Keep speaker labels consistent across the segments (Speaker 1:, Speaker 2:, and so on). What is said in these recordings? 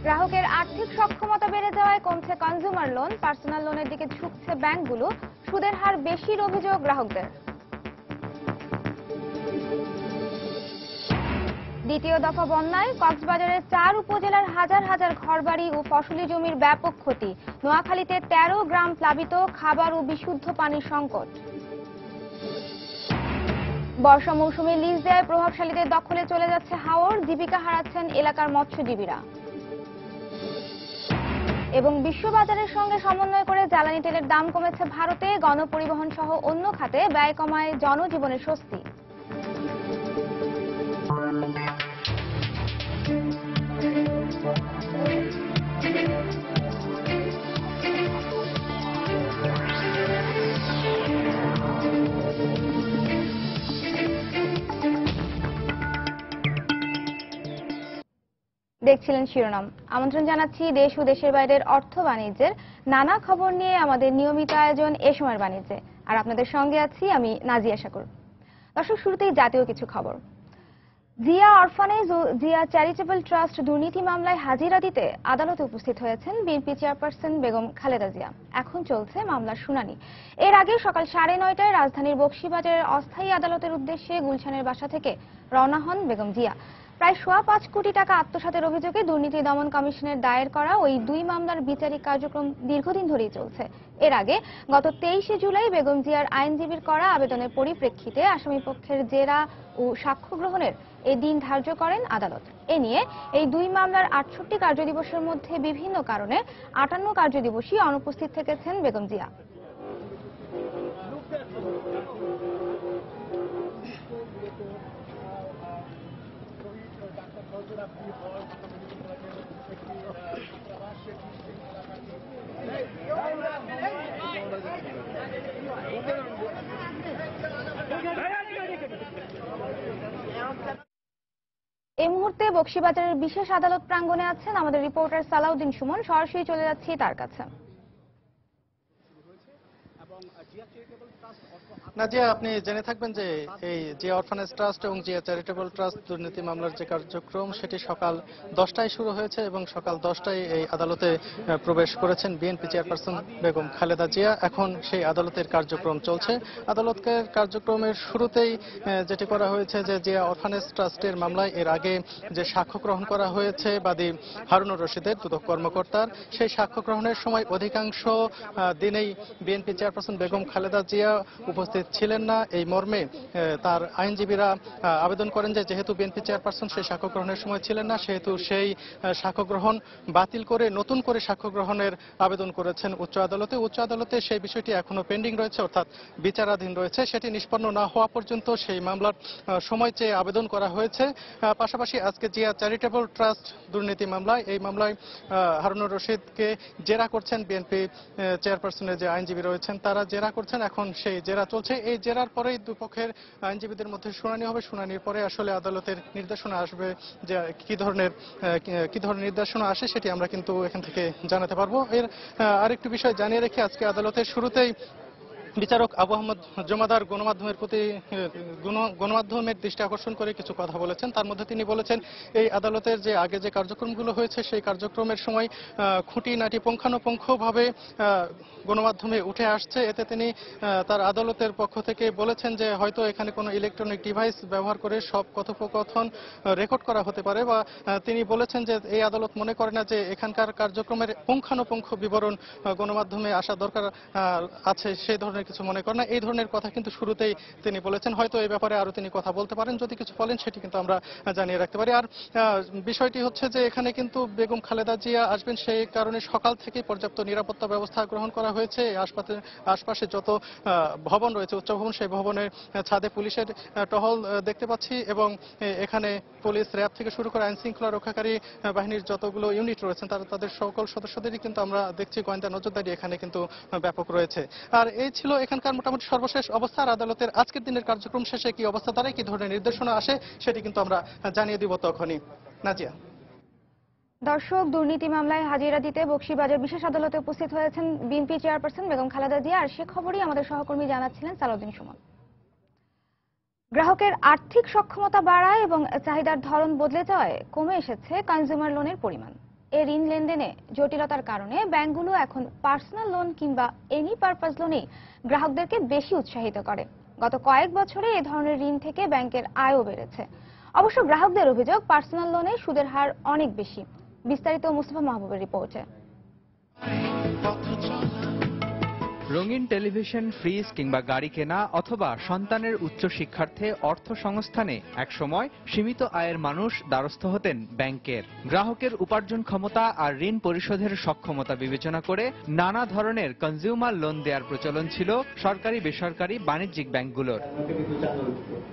Speaker 1: গ্রাহকের আর্থিক সক্ষমতা বেড়ে যাওয়ায় কমছে কনজিউমার লোন, পার্সোনাল লোনের দিকে ঝুঁকছে ব্যাংকগুলো, সুদের হার বেশির অভিযোগ গ্রাহকদের। দ্বিতীয় দফা বন্যায় কক্সবাজারের 4 উপজেলার হাজার হাজার ঘরবাড়ি ও ফসলি জমির ব্যাপক ক্ষতি। নোয়াখালীতে 13 গ্রাম প্লাবিত, খাবার ও বিশুদ্ধ পানির সংকট। বর্ষা মৌসুমে লিজ দেয় প্রভাবশালীদের দখলে চলে যাচ্ছে হাওর, জীবিকা হারাচ্ছেন এলাকার মৎস্যজীবীরা। এবং বিশ্ববাজারের সঙ্গে সমন্বয় করে জ্বালানি তেলের দাম কমেছে ভারতে, গণপরিবহন সহ অন্য খাতে ব্যয় কমায় জনজীবনের স্বস্তি। দেখছিলেন শিরোনাম। আমন্ত্রণ জানাচ্ছি দেশ ও দেশের বাইরের অর্থ বাণিজ্যের নানা খবর নিয়ে আমাদের নিয়মিত আয়োজন এ সময়ের বাণিজ্যে। আর আপনাদের সঙ্গে আছি আমি নাজিয়া শাকুর। দর্শক, শুরুতেই জাতীয় কিছু খবর। জিয়া অরফানেজ ও জিয়া চ্যারিটেবল ট্রাস্ট দুর্নীতি মামলায় হাজিরা দিতে আদালতে উপস্থিত হয়েছেন বিএনপি চেয়ারপারসন বেগম খালেদা জিয়া। এখন চলছে মামলার শুনানি। এর আগে সকাল 9:30টায় রাজধানীর বকশীবাজারের অস্থায়ী আদালতের উদ্দেশ্যে গুলশানের বাসা থেকে রওনা হন বেগম জিয়া। প্রায় 5.25 কোটি টাকা আত্মসাতের অভিযোগে দুর্নীতি দমন কমিশনের দায়ের করা ওই দুই মামলার বিচারিক কার্যক্রম দীর্ঘদিন ধরেই চলছে। এর আগে গত 23শে জুলাই বেগম জিয়ার আইনজীবীর করা আবেদনের পরিপ্রেক্ষিতে আসামিপক্ষের জেরা ও সাক্ষ্য গ্রহণের এই দিন ধার্য করেন আদালত। এ নিয়ে এই দুই মামলার 68 কার্যদিবসের মধ্যে বিভিন্ন কারণে 58 কার্যদিবসই অনুপস্থিত থেকেছেন বেগম জিয়া। এই মুহূর্তে বকশীবাজারের বিশেষ আদালত প্রাঙ্গণে আছেন আমাদের রিপোর্টার সালাউদ্দিন সুমন। সরাসরি চলে যাচ্ছি তার কাছে।
Speaker 2: নাজিয়া, আপনি জেনে থাকবেন যে এই জিয়া অরফানেজ ট্রাস্ট এবং জিয়া চ্যারিটেবল ট্রাস্ট দুর্নীতি মামলার যে কার্যক্রম সেটি সকাল 10টায় শুরু হয়েছে এবং সকাল 10টায় এই আদালতে প্রবেশ করেছেন বিএনপি চেয়ারপারসন বেগম খালেদা জিয়া। এখন সেই আদালতের কার্যক্রম চলছে। আদালতের কার্যক্রমের শুরুতেই যেটি করা হয়েছে যে জিয়া অরফানেজ ট্রাস্টের মামলায় এর আগে যে সাক্ষ্য গ্রহণ করা হয়েছে বাদী হারুনুর রশিদের, দুদক কর্মকর্তার, সেই সাক্ষ্য গ্রহণের সময় অধিকাংশ দিনেই বিএনপি চেয়ারপারসন বেগম খালেদা জিয়া উপস্থিত ছিলেন না। এই মর্মে তার আইনজীবীরা আবেদন করেন যে যেহেতু বিএনপি চেয়ারপারসন সেই সাক্ষ্য গ্রহণের সময় ছিলেন না, সেহেতু সেই সাক্ষ্য গ্রহণ বাতিল করে নতুন করে সাক্ষ্য গ্রহণের আবেদন করেছেন উচ্চ আদালতে। উচ্চ আদালতে সেই বিষয়টি এখনো পেন্ডিং রয়েছে, অর্থাৎ বিচারাধীন রয়েছে। সেটি নিষ্পন্ন না হওয়া পর্যন্ত সেই মামলার সময় চেয়ে আবেদন করা হয়েছে। পাশাপাশি আজকে জিয়া চ্যারিটেবল ট্রাস্ট দুর্নীতি মামলায়, এই মামলায় হারুনুর রশিদকে জেরা করছেন বিএনপি চেয়ারপারসনের যে আইনজীবী রয়েছেন তারা জেরা করছেন। এখন সেই জেরা চলছে। এই জেরার পরেই দুপক্ষের আইনজীবীদের মধ্যে শুনানি হবে। শুনানির পরে আসলে আদালতের নির্দেশনা আসবে যে কি ধরনের নির্দেশনা আসে সেটি আমরা কিন্তু এখান থেকে জানাতে পারবো। এর আরেকটি বিষয় জানিয়ে রেখে আজকে আদালতের শুরুতেই বিচারক আবু আহমদ জমাদার গণমাধ্যমের দৃষ্টি আকর্ষণ করে কিছু কথা বলেছেন। তার মধ্যে তিনি বলেছেন এই আদালতের যে আগে যে কার্যক্রমগুলো হয়েছে সেই কার্যক্রমের সময় খুঁটিনাটি পুঙ্খানুপুঙ্খভাবে গণমাধ্যমে উঠে আসছে। এতে তিনি তার আদালতের পক্ষ থেকে বলেছেন যে হয়তো এখানে কোনো ইলেকট্রনিক ডিভাইস ব্যবহার করে সব কথোপকথন রেকর্ড করা হতে পারে, বা তিনি বলেছেন যে এই আদালত মনে করে না যে এখানকার কার্যক্রমের পুঙ্খানুপুঙ্খ বিবরণ গণমাধ্যমে আসা দরকার আছে, সেই ধরনের কিছু মনে করেন না। এই ধরনের কথা কিন্তু শুরুতেই তিনি বলেছেন। হয়তো এই ব্যাপারে আরো তিনি কথা বলতে পারেন, যদি কিছু বলেন সেটি কিন্তু আমরা জানিয়ে রাখতে পারি। আর বিষয়টি হচ্ছে যে এখানে কিন্তু বেগম খালেদা জিয়া আসবেন, সেই কারণে সকাল থেকে পর্যাপ্ত নিরাপত্তা ব্যবস্থা গ্রহণ করা হয়েছে। আশপাশে যত ভবন রয়েছে, উচ্চ ভবন, সেই ভবনের ছাদে পুলিশের টহল দেখতে পাচ্ছি এবং এখানে পুলিশ, র্যাব থেকে শুরু করে আইন শৃঙ্খলা রক্ষাকারী বাহিনীর যতগুলো ইউনিট রয়েছেন তাদের সকল সদস্যদেরই কিন্তু আমরা দেখছি গোয়েন্দা নজরদারি এখানে কিন্তু ব্যাপক রয়েছে। আর এই ছিল এখানকার মোটামুটি সর্বশেষ অবস্থা। আদালতের আজকের দিনের কার্যক্রম শেষে কি অবস্থা দাঁড়ায়, কি ধরনের নির্দেশনা আসে সেটি কিন্তু আমরা জানিয়ে দিব তখনই। নাজিয়া।
Speaker 1: দর্শক, দুর্নীতি মামলায় হাজিরা দিতে বকশীবাজার বিশেষ আদালতে উপস্থিত হয়েছেন বিএনপি চেয়ারপারসন বেগম খালেদা জিয়া। আর সে খবরই আমাদের সহকর্মী জানাচ্ছিলেন সালাউদ্দিন সুমন। গ্রাহকের আর্থিক সক্ষমতা বাড়ায় এবং চাহিদার ধরন বদলে যাওয়ায় কমে এসেছে কনজিউমার লোনের পরিমাণ। এ ঋণ লেনদেনে জটিলতার কারণে ব্যাংকগুলো এখন পার্সোনাল লোন কিংবা এনি পারপাস লোনেই গ্রাহকদেরকে বেশি উৎসাহিত করে। গত কয়েক বছরে এ ধরনের ঋণ থেকে ব্যাংকের আয়ও বেড়েছে। অবশ্য গ্রাহকদের অভিযোগ, পার্সোনাল লোনে সুদের হার অনেক বেশি। বিস্তারিত মুস্তাফা মাহবুবের রিপোর্টে।
Speaker 3: রঙিন টেলিভিশন, ফ্রিজ কিংবা গাড়ি কেনা অথবা সন্তানের উচ্চ শিক্ষার্থে অর্থ সংস্থানে একসময় সীমিত আয়ের মানুষ দ্বারস্থ হতেন ব্যাংকের। গ্রাহকের উপার্জন ক্ষমতা আর ঋণ পরিশোধের সক্ষমতা বিবেচনা করে নানা ধরনের কনজিউমার লোন দেওয়ার প্রচলন ছিল সরকারি বেসরকারি বাণিজ্যিক ব্যাংকগুলোর।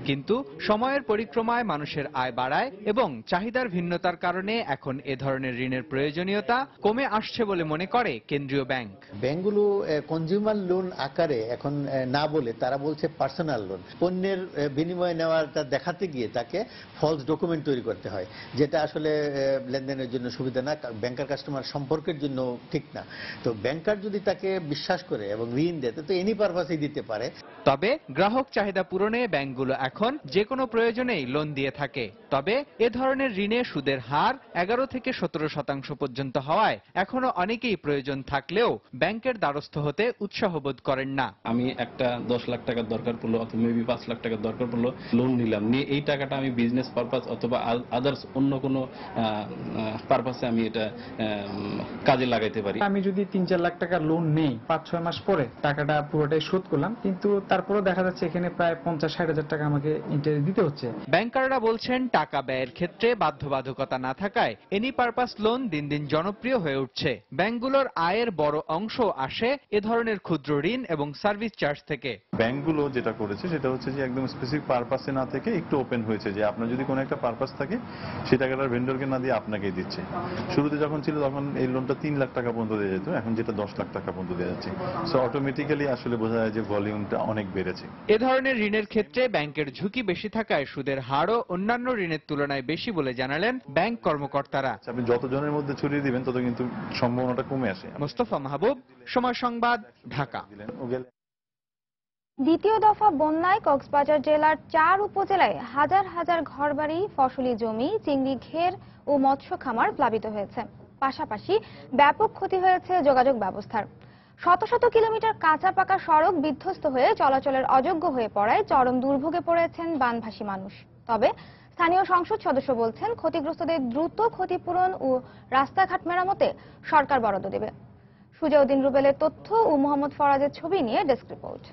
Speaker 3: কিন্তু সময়ের পরিক্রমায় মানুষের আয় বাড়ায় এবং চাহিদার ভিন্নতার কারণে এখন এ ধরনের ঋণের প্রয়োজনীয়তা কমে আসছে বলে মনে করে কেন্দ্রীয় ব্যাংক।
Speaker 4: ব্যাংকগুলো কনজিউমার লোন আকারে এখন না বলে তারা বলছে পার্সোনাল লোন। পণ্যের বিনিময়ে নেওয়াটা দেখাতে গিয়ে তাকে ফলস ডকুমেন্ট তৈরি করতে হয়, যেটা আসলে লেনদেনের জন্য সুবিধা না, ব্যাংকার কাস্টমার সম্পর্কের জন্য ঠিক না। তো ব্যাংকার যদি তাকে বিশ্বাস করে এবং ঋণ দেয় তো এনি পারপাসেই দিতে পারে।
Speaker 3: তবে গ্রাহক চাহিদা পূরণে ব্যাংকগুলো এখন যে কোনো প্রয়োজনেই লোন দিয়ে থাকে। তবে এ ধরনের ঋণে সুদের হার 11 থেকে 17% পর্যন্ত হওয়ায় এখনো অনেকেই প্রয়োজন থাকলেও ব্যাংকের দ্বারস্থ হতে উৎসাহ বোধ করেন না।
Speaker 5: আমি একটা 10 লাখ টাকার দরকার পড়লো অথবা মেবি 5 লাখ টাকার দরকার পড়লো, লোন নিলাম, নিয়ে এই টাকাটা আমি বিজনেস পারপাস অথবা আদার্স অন্য কোনো পারপাসে আমি এটা কাজে লাগাইতে পারি।
Speaker 6: আমি যদি 3-4 লাখ টাকা লোন নেই, 5-6 মাস পরে টাকাটা পুরোটাই শোধ করলাম, কিন্তু তারপরেও দেখা যাচ্ছে এখানে প্রায় 50-60 হাজার টাকা আমাকে ইন্টারেস্ট দিতে হচ্ছে।
Speaker 3: ব্যাংকাররা বলছেন টাকা ব্যয়ের ক্ষেত্রে বাধ্যবাধকতা না থাকায় এনি পারপাস লোন দিন দিন জনপ্রিয় হয়ে উঠছে। ব্যাংকগুলোর আয়ের বড় অংশ আসে এ ধরনের ক্ষুদ্র ঋণ এবং সার্ভিস চার্জ থেকে।
Speaker 7: ব্যাংকগুলো যেটা করেছে সেটা হচ্ছে যে একদম স্পেসিফিক পারপাসে না থেকে একটু ওপেন হয়েছে, যে আপনার যদি কোনো একটা পারপাস থাকে সেই টাকাটা ভেন্ডরকে না দিয়ে আপনাকেই দিচ্ছে। শুরুতে যখন ছিল তখন এই লোনটা 3 লাখ টাকা পর্যন্ত দেওয়া যেত, এখন যেটা 10 লাখ টাকা পর্যন্ত দেওয়া যাচ্ছে। সো অটোমেটিক্যালি আসলে বোঝা যায় যে ভলিউমটা অনেক বেড়েছে।
Speaker 3: এ ধরনের ঋণের ক্ষেত্রে ব্যাংকের ঝুঁকি বেশি থাকায় সুদের হারও অন্যান্য ঋণের তুলনায় বেশি বলে জানালেন ব্যাংক কর্মকর্তারা।
Speaker 7: আপনি যত জনের মধ্যে ছড়িয়ে দিবেন তত কিন্তু সম্ভাবনাটা কমে আসে।
Speaker 3: মুস্তাফা মাহবুব, সময় সংবাদ, ঢাকা।
Speaker 1: দ্বিতীয় দফা বন্যায় কক্সবাজার জেলার 4 উপজেলায় হাজার হাজার ঘরবাড়ি, ফসলি জমি, চিংড়ি ঘের ও মৎস্য খামার প্লাবিত হয়েছে। পাশাপাশি ব্যাপক ক্ষতি হয়েছে যোগাযোগ ব্যবস্থার। শত শত কিলোমিটার কাঁচা পাকা সড়ক বিধ্বস্ত হয়ে চলাচলের অযোগ্য হয়ে পড়ায় চরম দুর্ভোগে পড়েছেন বানভাসী মানুষ। তবে স্থানীয় সংসদ সদস্য বলছেন, ক্ষতিগ্রস্তদের দ্রুত ক্ষতিপূরণ ও রাস্তাঘাট মেরামতে সরকার বরাদ্দ দেবে। সুজাউদ্দিন রুবেলের তথ্য ও মোহাম্মদ ফরাজের ছবি নিয়ে ডেস্ক রিপোর্ট।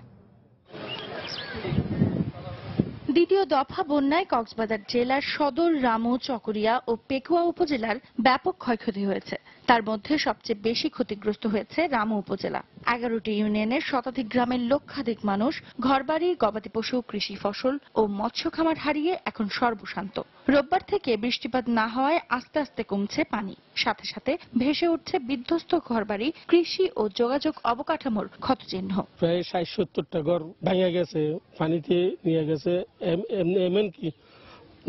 Speaker 8: দ্বিতীয় দফা বন্যায় কক্সবাজার জেলার সদর, রামু, চকরিয়া ও পেকুয়া উপজেলার ব্যাপক ক্ষয়ক্ষতি হয়েছে। তার মধ্যে সবচেয়ে বেশি ক্ষতিগ্রস্ত হয়েছে রামু উপজেলা। 11টি ইউনিয়নের শতাধিক গ্রামের লক্ষাধিক মানুষ ঘরবাড়ি, গবাদি পশু, কৃষি ফসল ও মৎস্য খামার হারিয়ে এখন সর্বশান্ত। রোববার থেকে বৃষ্টিপাত না হওয়ায় আস্তে আস্তে কমছে পানি, সাথে সাথে ভেসে উঠছে বিধ্বস্ত ঘরবাড়ি, কৃষি ও যোগাযোগ অবকাঠামোর ক্ষতচিহ্ন।
Speaker 9: প্রায় 60-70টা ঘর ভাঙা গেছে, পানিতে নিয়ে গেছে। এমনকি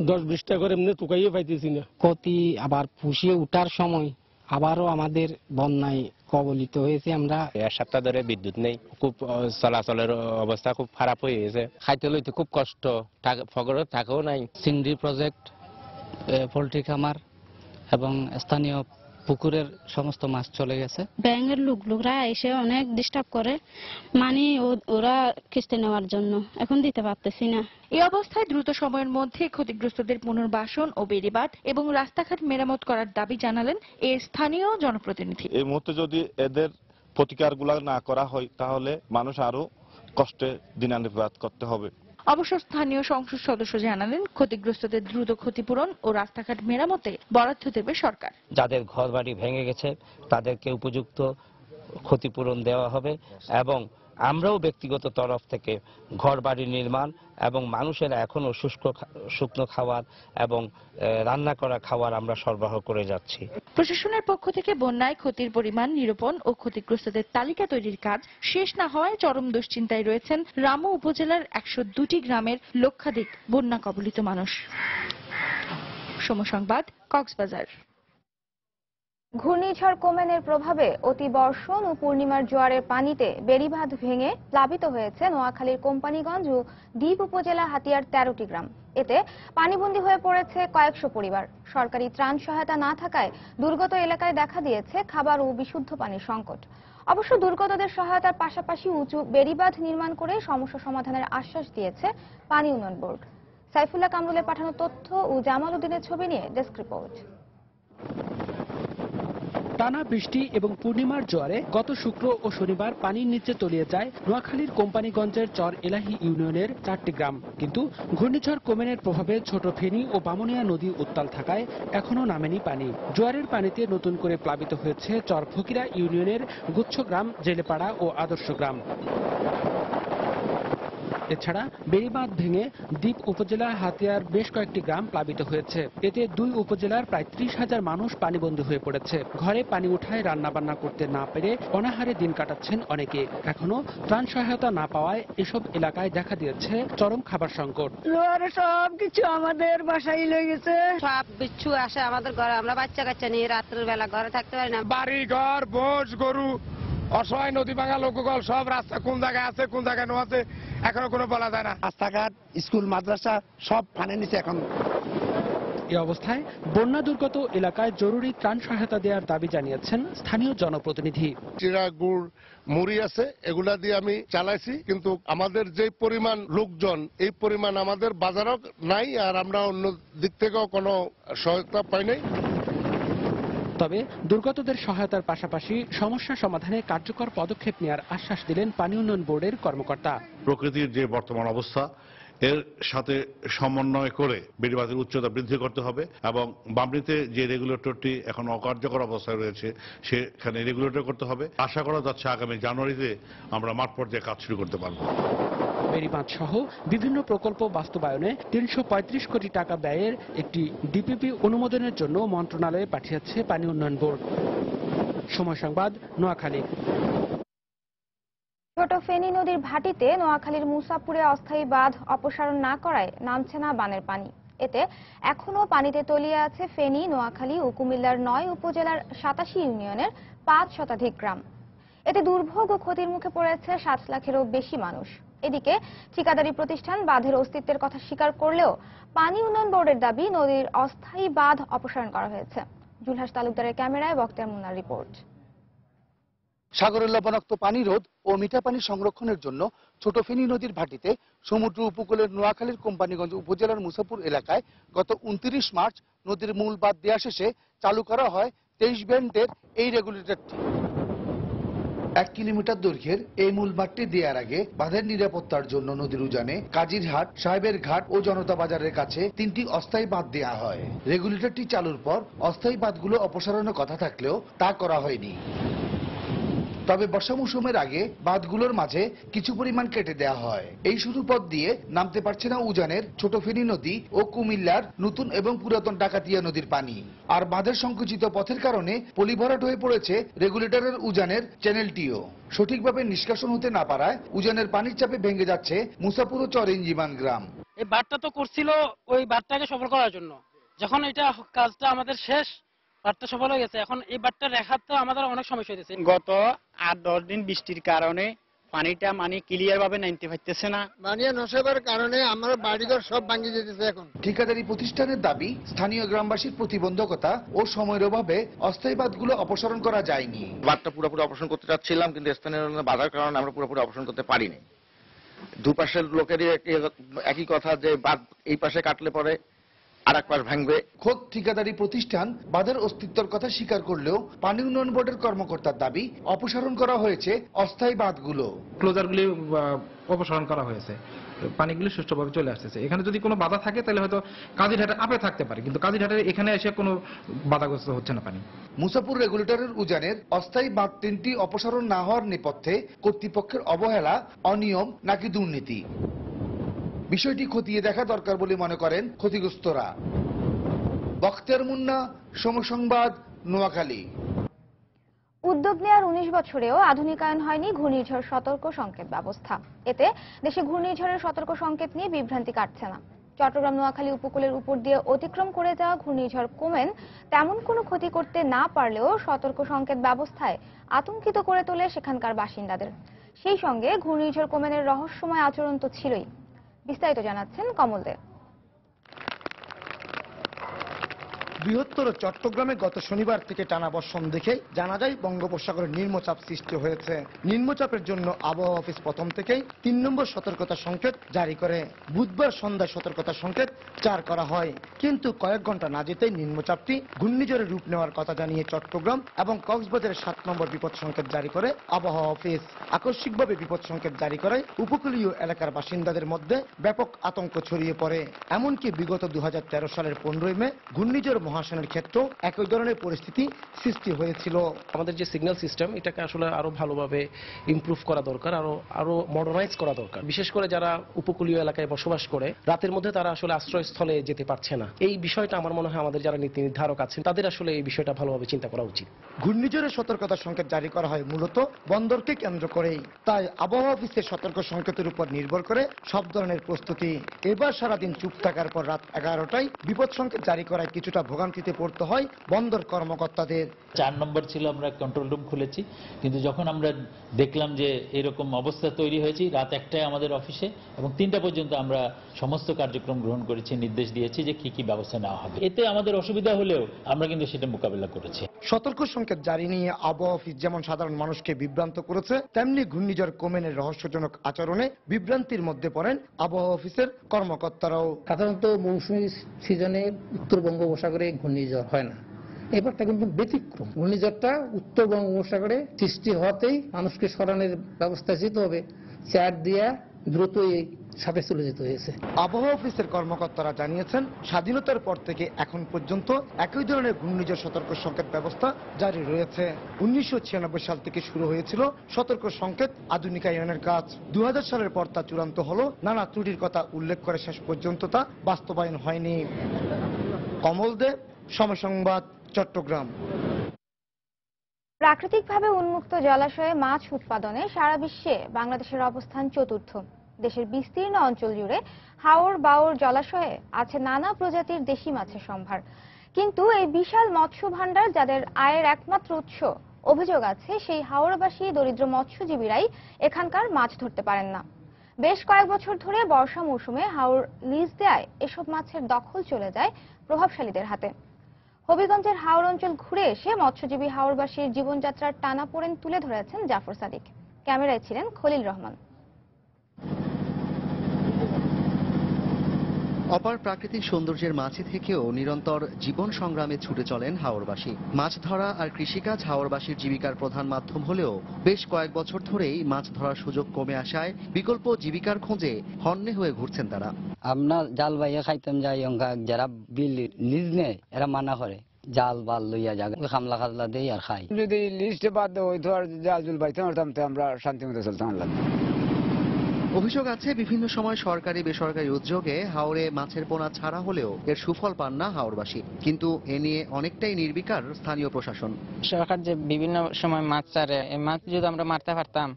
Speaker 9: 10-20টা ঘর এমনি তুকাইয়ে পাইতেছি না।
Speaker 10: ক্ষতি আবার পুষিয়ে উঠার সময় আবারও আমাদের বন্যায় কবলিত হয়েছে। আমরা
Speaker 11: 1 সপ্তাহ ধরে বিদ্যুৎ নেই, খুব চলাচলের অবস্থা খুব খারাপ হয়ে গেছে। খাইতে লইতে খুব কষ্ট, ফগরের টাকাও নাই।
Speaker 10: চিংড়ি প্রজেক্ট, পোল্ট্রি খামার এবং স্থানীয় পুকুরের সমস্ত মাছ চলে গেছে।
Speaker 12: ব্যাংকের লোকরা এসে অনেক ডিস্টার্ব করে, মানে ওরা কিস্তি নেওয়ার জন্য এখন দিতে পারতেছি না।
Speaker 8: এই অবস্থায় দ্রুত সময়ের মধ্যে ক্ষতিগ্রস্তদের পুনর্বাসন ও বেড়িবাঁধ এবং রাস্তাঘাট মেরামত করার দাবি জানালেন এর স্থানীয় জনপ্রতিনিধি।
Speaker 13: এই মুহূর্তে যদি এদের প্রতিকারগুলো না করা হয় তাহলে মানুষ আরো কষ্টে দিনাতিপাত করতে হবে।
Speaker 8: অবশ্য স্থানীয় সংসদ সদস্য জানালেন, ক্ষতিগ্রস্তদের দ্রুত ক্ষতিপূরণ ও রাস্তাঘাট মেরামতে বরাদ্দ দেবে সরকার।
Speaker 11: যাদের ঘরবাড়ি ভেঙে গেছে তাদেরকে উপযুক্ত ক্ষতিপূরণ দেওয়া হবে এবং আমরাও ব্যক্তিগত তরফ থেকে ঘরবাড়ি নির্মাণ এবং মানুষের এখনো শুকনো খাবার এবং রান্না করা খাবার আমরা সরবরাহ করে যাচ্ছি।
Speaker 8: প্রশাসনের পক্ষ থেকে বন্যায় ক্ষতির পরিমাণ নিরূপণ ও ক্ষতিগ্রস্তদের তালিকা তৈরির কাজ শেষ না হওয়ায় চরম দুশ্চিন্তায় রয়েছেন রামু উপজেলার 102টি গ্রামের লক্ষাধিক বন্যা কবলিত মানুষ। সময় সংবাদ, কক্সবাজার।
Speaker 1: ঘূর্ণিঝড় কোমেনের প্রভাবে অতিবর্ষণ ও পূর্ণিমার জোয়ারের পানিতে বেড়িবাঁধ ভেঙে প্লাবিত হয়েছে নোয়াখালীর কোম্পানিগঞ্জ ও দ্বীপ উপজেলা হাতিয়ার 13টি গ্রাম। এতে পানিবন্দী হয়ে পড়েছে কয়েকশো পরিবার। সরকারি ত্রাণ সহায়তা না থাকায় দুর্গত এলাকায় দেখা দিয়েছে খাবার ও বিশুদ্ধ পানির সংকট। অবশ্য দুর্গতদের সহায়তার পাশাপাশি উঁচু বেড়িবাঁধ নির্মাণ করে সমস্যা সমাধানের আশ্বাস দিয়েছে পানি উন্নয়ন বোর্ড। সাইফুল্লাহ কামরুলের পাঠানো তথ্য ও জামাল উদ্দিনের ছবি নিয়ে ডেস্ক রিপোর্ট।
Speaker 14: টানা বৃষ্টি এবং পূর্ণিমার জোয়ারে গত শুক্র ও শনিবার পানির নিচে তলিয়ে যায় নোয়াখালীর কোম্পানিগঞ্জের চর এলাহি ইউনিয়নের 4টি গ্রাম। কিন্তু ঘূর্ণিঝড় কোমেনের প্রভাবে ছোট ফেনী ও বামুনিয়া নদী উত্তাল থাকায় এখনো নামেনি পানি। জোয়ারের পানিতে নতুন করে প্লাবিত হয়েছে চর ফকিরা ইউনিয়নের গুচ্ছ গ্রাম, জেলেপাড়া ও আদর্শ গ্রাম। এছাড়া বেড়িবাঁধ ভেঙে দ্বীপ উপজেলার হাতিয়ার বেশ কয়েকটি গ্রাম প্লাবিত হয়েছে। এতে 2 উপজেলার প্রায় 30,000 মানুষ পানিবন্দী হয়ে পড়েছে। ঘরে পানি উঠায় রান্নাবান্না করতে না পেরে অনাহারে দিন কাটাচ্ছেন অনেকে। এখনো ত্রাণ সহায়তা না পাওয়ায় এসব এলাকায় দেখা দিয়েছে চরম খাবার সংকট।
Speaker 15: সব কিছু আমাদের বাসায় লেগে গেছে, সব বিচ্ছু আসে আমাদের ঘরে। আমরা বাচ্চা কাচ্চা নিয়ে রাত্রের বেলা ঘরে থাকতে পারি না।
Speaker 16: বাড়ি ঘর, মোষ, গরু, অসহায় নদী ভাঙা লোকগল সব রাস্তা কোন জায়গায় আছে কোন জায়গায় নো আছে এখনো কোনো বলা যায় না।
Speaker 17: রাস্তাঘাট, স্কুল, মাদ্রাসা সব পানির নিচে এখন।
Speaker 14: এই অবস্থায় বন্যা দুর্গত এলাকায় জরুরি ত্রাণ সহায়তা দেওয়ার দাবি জানিয়েছেন স্থানীয় জনপ্রতিনিধি।
Speaker 18: চিরা, গুড়, মুড়ি আছে, এগুলা দিয়ে আমি চালাইছি, কিন্তু আমাদের যে পরিমাণ লোকজন এই পরিমাণ আমাদের বাজারও নাই, আর আমরা অন্য দিক থেকেও কোনো সহায়তা পাই নাই।
Speaker 14: তবে দুর্গতদের সহায়তার পাশাপাশি সমস্যা সমাধানে কার্যকর পদক্ষেপ নেওয়ার আশ্বাস দিলেন পানি উন্নয়ন বোর্ডের কর্মকর্তা।
Speaker 19: প্রকৃতির যে বর্তমান অবস্থা এর সাথে সমন্বয় করে বেড়িবাঁধের উচ্চতা বৃদ্ধি করতে হবে এবং বামনিতে যে রেগুলেটরটি এখন অকার্যকর অবস্থায় রয়েছে সেখানে রেগুলেটর করতে হবে। আশা করা যাচ্ছে আগামী জানুয়ারিতে আমরা মাঠ পর্যায়ে কাজ শুরু করতে পারব।
Speaker 14: বেড়িবাঁধ সহ বিভিন্ন প্রকল্প বাস্তবায়নে 335 কোটি টাকা ব্যয়ের একটি ডিপিপি অনুমোদনের জন্য মন্ত্রণালয়ে পাঠিয়েছে পানি উন্নয়ন বোর্ড। সময় সংবাদ, নোয়াখালী।
Speaker 1: ছোট ফেনী নদীর ভাটিতে নোয়াখালীর মুসাপুরে অস্থায়ী বাঁধ অপসারণ না করায় নামছে না বানের পানি। এতে এখনো পানিতে তলিয়ে আছে ফেনী, নোয়াখালী ও কুমিল্লার 9 উপজেলার 87 ইউনিয়নের 5 শতাধিক গ্রাম। এতে দুর্ভোগ ও ক্ষতির মুখে পড়েছে 7 লাখেরও বেশি মানুষ। এদিকে ঠিকাদারি প্রতিষ্ঠান বাঁধের অস্তিত্বের কথা স্বীকার করলেও পানি উন্নয়ন বোর্ডের দাবি নদীর অস্থায়ী বাঁধ অপসারণ করা হয়েছে। জুলহাস তালুকদারের ক্যামেরায় বক্তিয়ার মুন্নার রিপোর্ট।
Speaker 20: সাগরের লবণাক্ত পানি রোধ ও মিঠা পানি সংরক্ষণের জন্য ছোট ফেনী নদীর ভাটিতে সমুদ্র উপকূলের নোয়াখালীর কোম্পানিগঞ্জ উপজেলার মুসাপুর এলাকায় গত 29 মার্চ নদীর মূল বাঁধ দেওয়া শেষে চালু করা হয় 23 ব্যান্ডের এই রেগুলেটরটি। 1 কিলোমিটার দৈর্ঘ্যের এই মূল বাঁধটি দেওয়ার আগে বাঁধের নিরাপত্তার জন্য নদীর উজানে কাজিরহাট, সাহেবের ঘাট ও জনতা বাজারের কাছে 3টি অস্থায়ী বাঁধ দেওয়া হয়। রেগুলেটরটি চালুর পর অস্থায়ী বাঁধগুলো অপসারণের কথা থাকলেও তা করা হয়নি। তবে বর্ষা মৌসুমের আগে বাঁধগুলোর মাঝে কিছু পরিমাণ কেটে দেওয়া হয়। এই সরু পথ দিয়ে নামতে পারছে না উজানের ছোট ফেনী নদী ও কুমিল্লার নতুন এবং পুরাতন ডাকাতিয়া নদীর পানি। আর বাঁধের সংকুচিত পথের কারণে পলিভরাট হয়ে পড়েছে রেগুলেটরের উজানের চ্যানেলটিও। সঠিকভাবে নিষ্কাশন হতে না পারায় উজানের পানির চাপে ভেঙে যাচ্ছে মুসাপুর ও চরইঞ্জিমান গ্রাম।
Speaker 21: এই বাঁধটা তো করছিল ওই বাঁধটাকে সফল করার জন্য, যখন এটা কাজটা আমাদের শেষ, বাঁধটা সফল হয়ে গেছে, এখন এই বাঁধটা রেখাতে আমাদের অনেক সমস্যা হয়েছে।
Speaker 22: গত 8-10 দিন বৃষ্টির কারণে পানিটা ক্লিয়ার ভাবে নামতে পারতেছে না।
Speaker 20: পানি নষ্ট কারণে আমার বাড়িঘর সব ভাঙে যেতেছে। এখন ঠিকাদারি প্রতিষ্ঠানের দাবি স্থানীয় গ্রামবাসীর প্রতিবন্ধকতা ও সময়ের অভাবে অস্থায়ী বাঁধগুলো অপসারণ করা যায়নি।
Speaker 23: বাঁধটা পুরোপুরি অপসারণ করতে চাচ্ছিলাম, কিন্তু স্থানীয় বাধার কারণে আমরা পুরোপুরি অপসারণ করতে পারিনি। দুপাশের লোকেরই একই কথা যে বাঁধ এই পাশে কাটলে পরে আরেক পাশ ভাঙবে।
Speaker 20: খোদ ঠিকাদারি প্রতিষ্ঠান বাঁধের অস্তিত্বের কথা স্বীকার করলেও পানি উন্নয়ন বোর্ডের কর্মকর্তার দাবি অপসারণ করা হয়েছে অস্থায়ী বাঁধগুলো।
Speaker 6: ক্লোজারগুলি অপসারণ করা হয়েছে, পানিগুলি সুষ্ঠুভাবে চলে আসতেছে। এখানে যদি কোনো বাধা থাকে তাহলে হয়তো কাজিরহাটে আপে থাকতে পারে, কিন্তু কাজিরহাটের এখানে এসে কোনো বাধাগ্রস্ত হচ্ছে না পানি।
Speaker 20: মুসাপুর রেগুলেটরের উজানের অস্থায়ী বাঁধ 3টি অপসারণ না হওয়ার নেপথ্যে কর্তৃপক্ষের অবহেলা, অনিয়ম নাকি দুর্নীতি, বিষয়টি খতিয়ে দেখা দরকার বলে মনে করেন ক্ষতিগ্রস্তরা। বখতিয়ার মুন্না, সময় সংবাদ, নোয়াখালী।
Speaker 1: উদ্যোগ নেওয়ার 19 বছরেও আধুনিকায়ন হয়নি ঘূর্ণিঝড় সতর্ক সংকেত ব্যবস্থা। এতে দেশে ঘূর্ণিঝড়ের সতর্ক সংকেত নিয়ে বিভ্রান্তি কাটছে না। চট্টগ্রাম নোয়াখালী উপকূলের উপর দিয়ে অতিক্রম করে যাওয়া ঘূর্ণিঝড় কোমেন তেমন কোনো ক্ষতি করতে না পারলেও সতর্ক সংকেত ব্যবস্থায় আতঙ্কিত করে তোলে সেখানকার বাসিন্দাদের। সেই সঙ্গে ঘূর্ণিঝড় কোমেনের রহস্যময় আচরণ তো ছিলই। বিস্তারিত জানাচ্ছেন কমল দে।
Speaker 2: বৃহত্তর চট্টগ্রামে গত শনিবার থেকে টানা বর্ষণ দেখে জানা যায় বঙ্গোপসাগরে নিম্নচাপ সৃষ্টি হয়েছে। নিম্নচাপের জন্য আবহাওয়া অফিস প্রথম থেকেই ৩ নম্বর সতর্কতা সংকেত জারি করে। বুধবার সন্ধ্যায় সতর্কতা সংকেত ৪ করা হয়, কিন্তু কয়েক ঘন্টা না যেতেই নিম্নচাপটি ঘূর্ণিঝড়ে রূপ নেওয়ার কথা জানিয়ে চট্টগ্রাম এবং কক্সবাজারে ৭ নম্বর বিপদ সংকেত জারি করে আবহাওয়া অফিস। আকস্মিকভাবে বিপদ সংকেত জারি করায় উপকূলীয় এলাকার বাসিন্দাদের মধ্যে ব্যাপক আতঙ্ক ছড়িয়ে পড়ে। এমনকি বিগত ২০১৩ সালের ১৫ই মে ঘূর্ণিঝড় মহাসেনের ক্ষেত্রেও একই ধরনের পরিস্থিতি সৃষ্টি হয়েছিল।
Speaker 4: আমাদের যে সিগন্যাল সিস্টেম এটাকে আসলে আরো ভালোভাবে ইমপ্রুভ করা দরকার, আরো মডার্নাইজ করা দরকার। বিশেষ করে যারা উপকূলীয় এলাকায় বসবাস করে রাতের মধ্যে তারা আসলে আশ্রয়স্থলে যেতে পারছে না। এই বিষয়টা আমার মনে হয় আমাদের যারা নীতি নির্ধারক আছেন তাদের আসলে এই বিষয়টা ভালোভাবে চিন্তা করা উচিত।
Speaker 2: ঘূর্ণিঝড়ের সতর্কতা সংকেত জারি করা হয় মূলত বন্দরকে কেন্দ্র করেই, তাই আবহাওয়া অফিসের সতর্ক সংকেতের উপর নির্ভর করে সব ধরনের প্রস্তুতি। এবার সারাদিন চুপ থাকার পর রাত 11টায় বিপদ সংকেত জারি করায় কিছুটা ভোগান্তিতে পড়তে হয় বন্দর কর্মকর্তাদের।
Speaker 5: ৪ নম্বর ছিল আমরা কন্ট্রোল রুম খুলেছি, কিন্তু যখন আমরা দেখলাম যে এরকম অবস্থা তৈরি হয়েছে রাত ১টায় আমাদের অফিসে এবং ৩টা পর্যন্ত আমরা সমস্ত কার্যক্রম গ্রহণ করেছি, নির্দেশ দিয়েছি যে কি কি ব্যবস্থা নেওয়া হবে। এতে আমাদের অসুবিধা হলেও আমরা কিন্তু সেটা মোকাবেলা করেছি।
Speaker 2: সতর্ক সংকেত জারি নিয়ে আবহাওয়া অফিস যেমন সাধারণ মানুষকে বিভ্রান্ত করেছে, তেমনি ঘূর্ণিঝড় কোমেনের রহস্যজনক আচরণে বিভ্রান্তির মধ্যে পড়েন আবহাওয়া অফিসের কর্মকর্তারাও।
Speaker 24: সাধারণত মৌসুমী সিজনে উত্তর বঙ্গোপসাগরে ঘূর্ণিঝড় হয় না, এবারটা কিন্তু ব্যতিক্রম। ঘূর্ণিঝড়টা উত্তর বঙ্গোপসাগরে সৃষ্টি হওয়াতেই মানুষকে সরানোর ব্যবস্থা যেতে হবে, চার দিয়া দ্রুতই সাথে চলে যেতে হয়েছে।
Speaker 2: আবহাওয়া অফিসের কর্মকর্তারা জানিয়েছেন, স্বাধীনতার পর থেকে এখন পর্যন্ত একই ধরনের ঘূর্ণিঝড় সতর্ক সংকেত ব্যবস্থা জারি রয়েছে। 1996 সাল থেকে শুরু হয়েছিল সতর্ক সংকেত আধুনিকায়নের কাজ। 2000 সালের পর তা চূড়ান্ত হলো নানা ত্রুটির কথা উল্লেখ করে শেষ পর্যন্ত তা বাস্তবায়ন হয়নি। কমল দেব, সময় সংবাদ, চট্টগ্রাম।
Speaker 1: প্রাকৃতিকভাবে উন্মুক্ত জলাশয়ে মাছ উৎপাদনে সারা বিশ্বে বাংলাদেশের অবস্থান চতুর্থ। দেশের বিস্তীর্ণ অঞ্চল জুড়ে হাওর বাওর জলাশয়ে আছে নানা প্রজাতির দেশি মাছের সম্ভার, কিন্তু এই বিশাল মৎস্য ভাণ্ডার যাদের আয়ের একমাত্র উৎস, অভিযোগ আছে সেই হাওরবাসী দরিদ্র মৎস্যজীবীরাই এখানকার মাছ ধরতে পারেন না। বেশ কয়েক বছর ধরে বর্ষা মৌসুমে হাওর লিজ দেয়ায় এসব মাছের দখল চলে যায় প্রভাবশালীদের হাতে। হবিগঞ্জের হাওর অঞ্চল ঘুরে এসে মৎস্যজীবী হাওরবাসীর জীবনযাত্রার টানাপোড়েন তুলে ধরেছেন জাফর সাদিক। ক্যামেরায় ছিলেন খলিল রহমান।
Speaker 25: অপার প্রাকৃতিক সৌন্দর্যের মাঝে থেকেও নিরন্তর জীবন সংগ্রামে ছুটে চলেন হাওরবাসী। মাছ ধরা আর কৃষিকাজ হাওরবাসীর জীবিকার প্রধান মাধ্যম হলেও বেশ কয়েক বছর ধরেই মাছ ধরার সুযোগ কমে আসায় বিকল্প জীবিকার খোঁজে হন্যে হয়ে ঘুরছেন তারা।
Speaker 10: আমরা জাল বাইয়া খাইতাম যাই, যারা বিল লিজ নেয় এরা মানা করে জাল বাল লইয়া যা খামলা খাজলা দেই আর খাই।
Speaker 26: যদি লিস্টে বাদ হইতো আর জাল জুল বাইতাম আমরা শান্তি মতো চলতাম।
Speaker 25: অভিযোগ আছে, বিভিন্ন সময় সরকারি বেসরকারি উদ্যোগে হাওরে মাছের পোনা ছাড়া হলেও এর সুফল পান না হাওরবাসী, কিন্তু এ নিয়ে অনেকটাই নির্বিকার স্থানীয় প্রশাসন।
Speaker 27: সরকার যে বিভিন্ন সময় মাছ ছাড়ে, এই মাছ যদি আমরা মারতে পারতাম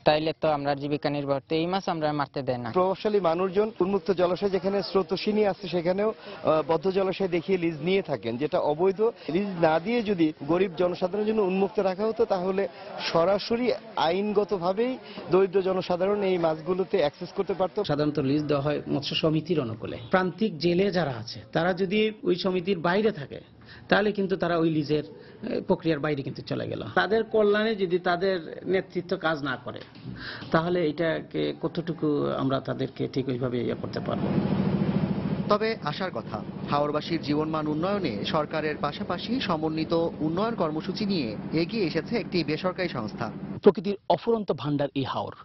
Speaker 27: তাইলে তো আমরা জীবিকা নির্ভর, তো এই মাছ আমরা মারতে দেয় না।
Speaker 28: প্রভাবশালী মানুষজন উন্মুক্ত জলাশয় যেখানে স্রোতস্বিনী আছে সেখানেও বদ্ধ জলাশয় দেখিয়ে লিজ নিয়ে থাকেন, যেটা অবৈধ। লিজ না দিয়ে যদি গরিব জনসাধারণের জন্য উন্মুক্ত রাখা হতো তাহলে সরাসরি আইনগতভাবেই দরিদ্র জনসাধারণ এই মাছগুলোতে অ্যাক্সেস করতে পারত।
Speaker 14: সাধারণত লিজ দেওয়া হয় মৎস্য সমিতির অনুকূলে। প্রান্তিক জেলে যারা আছে তারা যদি ওই সমিতির বাইরে থাকে তাহলে কিন্তু তারা ওই লিজের প্রক্রিয়ার বাইরে কিন্তু চলে গেল। তাদের কল্যাণে যদি তাদের নেতৃত্ব কাজ না করে তাহলে এটাকে কতটুকু আমরা তাদেরকে ঠিক ওইভাবে ইয়ে করতে পারবো।
Speaker 25: তবে আশার কথা, হাওরবাসীর জীবনমান উন্নয়নে সরকারের পাশাপাশি সমন্বিত উন্নয়ন কর্মসূচি নিয়ে এগিয়ে এসেছে একটি বেসরকারি সংস্থা।
Speaker 29: প্রকৃতির অফুরন্ত ভান্ডার এই হাওর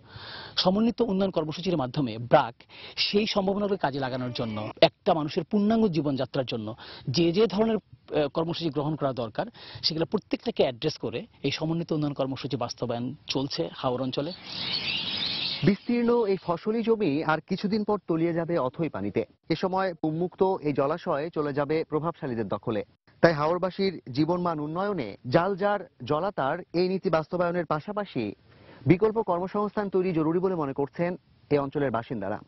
Speaker 29: সমন্বিত উন্নয়ন কর্মসূচির মাধ্যমে ব্রাক সেই সম্ভাবনাকে কাজে লাগানোর জন্য, একটা মানুষের পূর্ণাঙ্গ জীবনযাত্রার জন্য যে যে ধরনের কর্মসূচি গ্রহণ করা দরকার সেগুলো প্রত্যেকটাকে অ্যাড্রেস করে এই সমন্বিত উন্নয়ন কর্মসূচি বাস্তবায়ন চলছে হাওর অঞ্চলে।
Speaker 25: বিস্তীর্ণ এই ফসলি জমি আর কিছুদিন পর তলিয়ে যাবে অথই পানিতে। এ সময় উন্মুক্ত এই জলাশয় চলে যাবে প্রভাবশালীদের দখলে। তাই হাওরবাসীর জীবনমান উন্নয়নে জাল যার জলাতার এই নীতি বাস্তবায়নের পাশাপাশি বিকল্প কর্মসংস্থান তৈরি জরুরি বলে মনে করছেন এই অঞ্চলের বাসিন্দারা।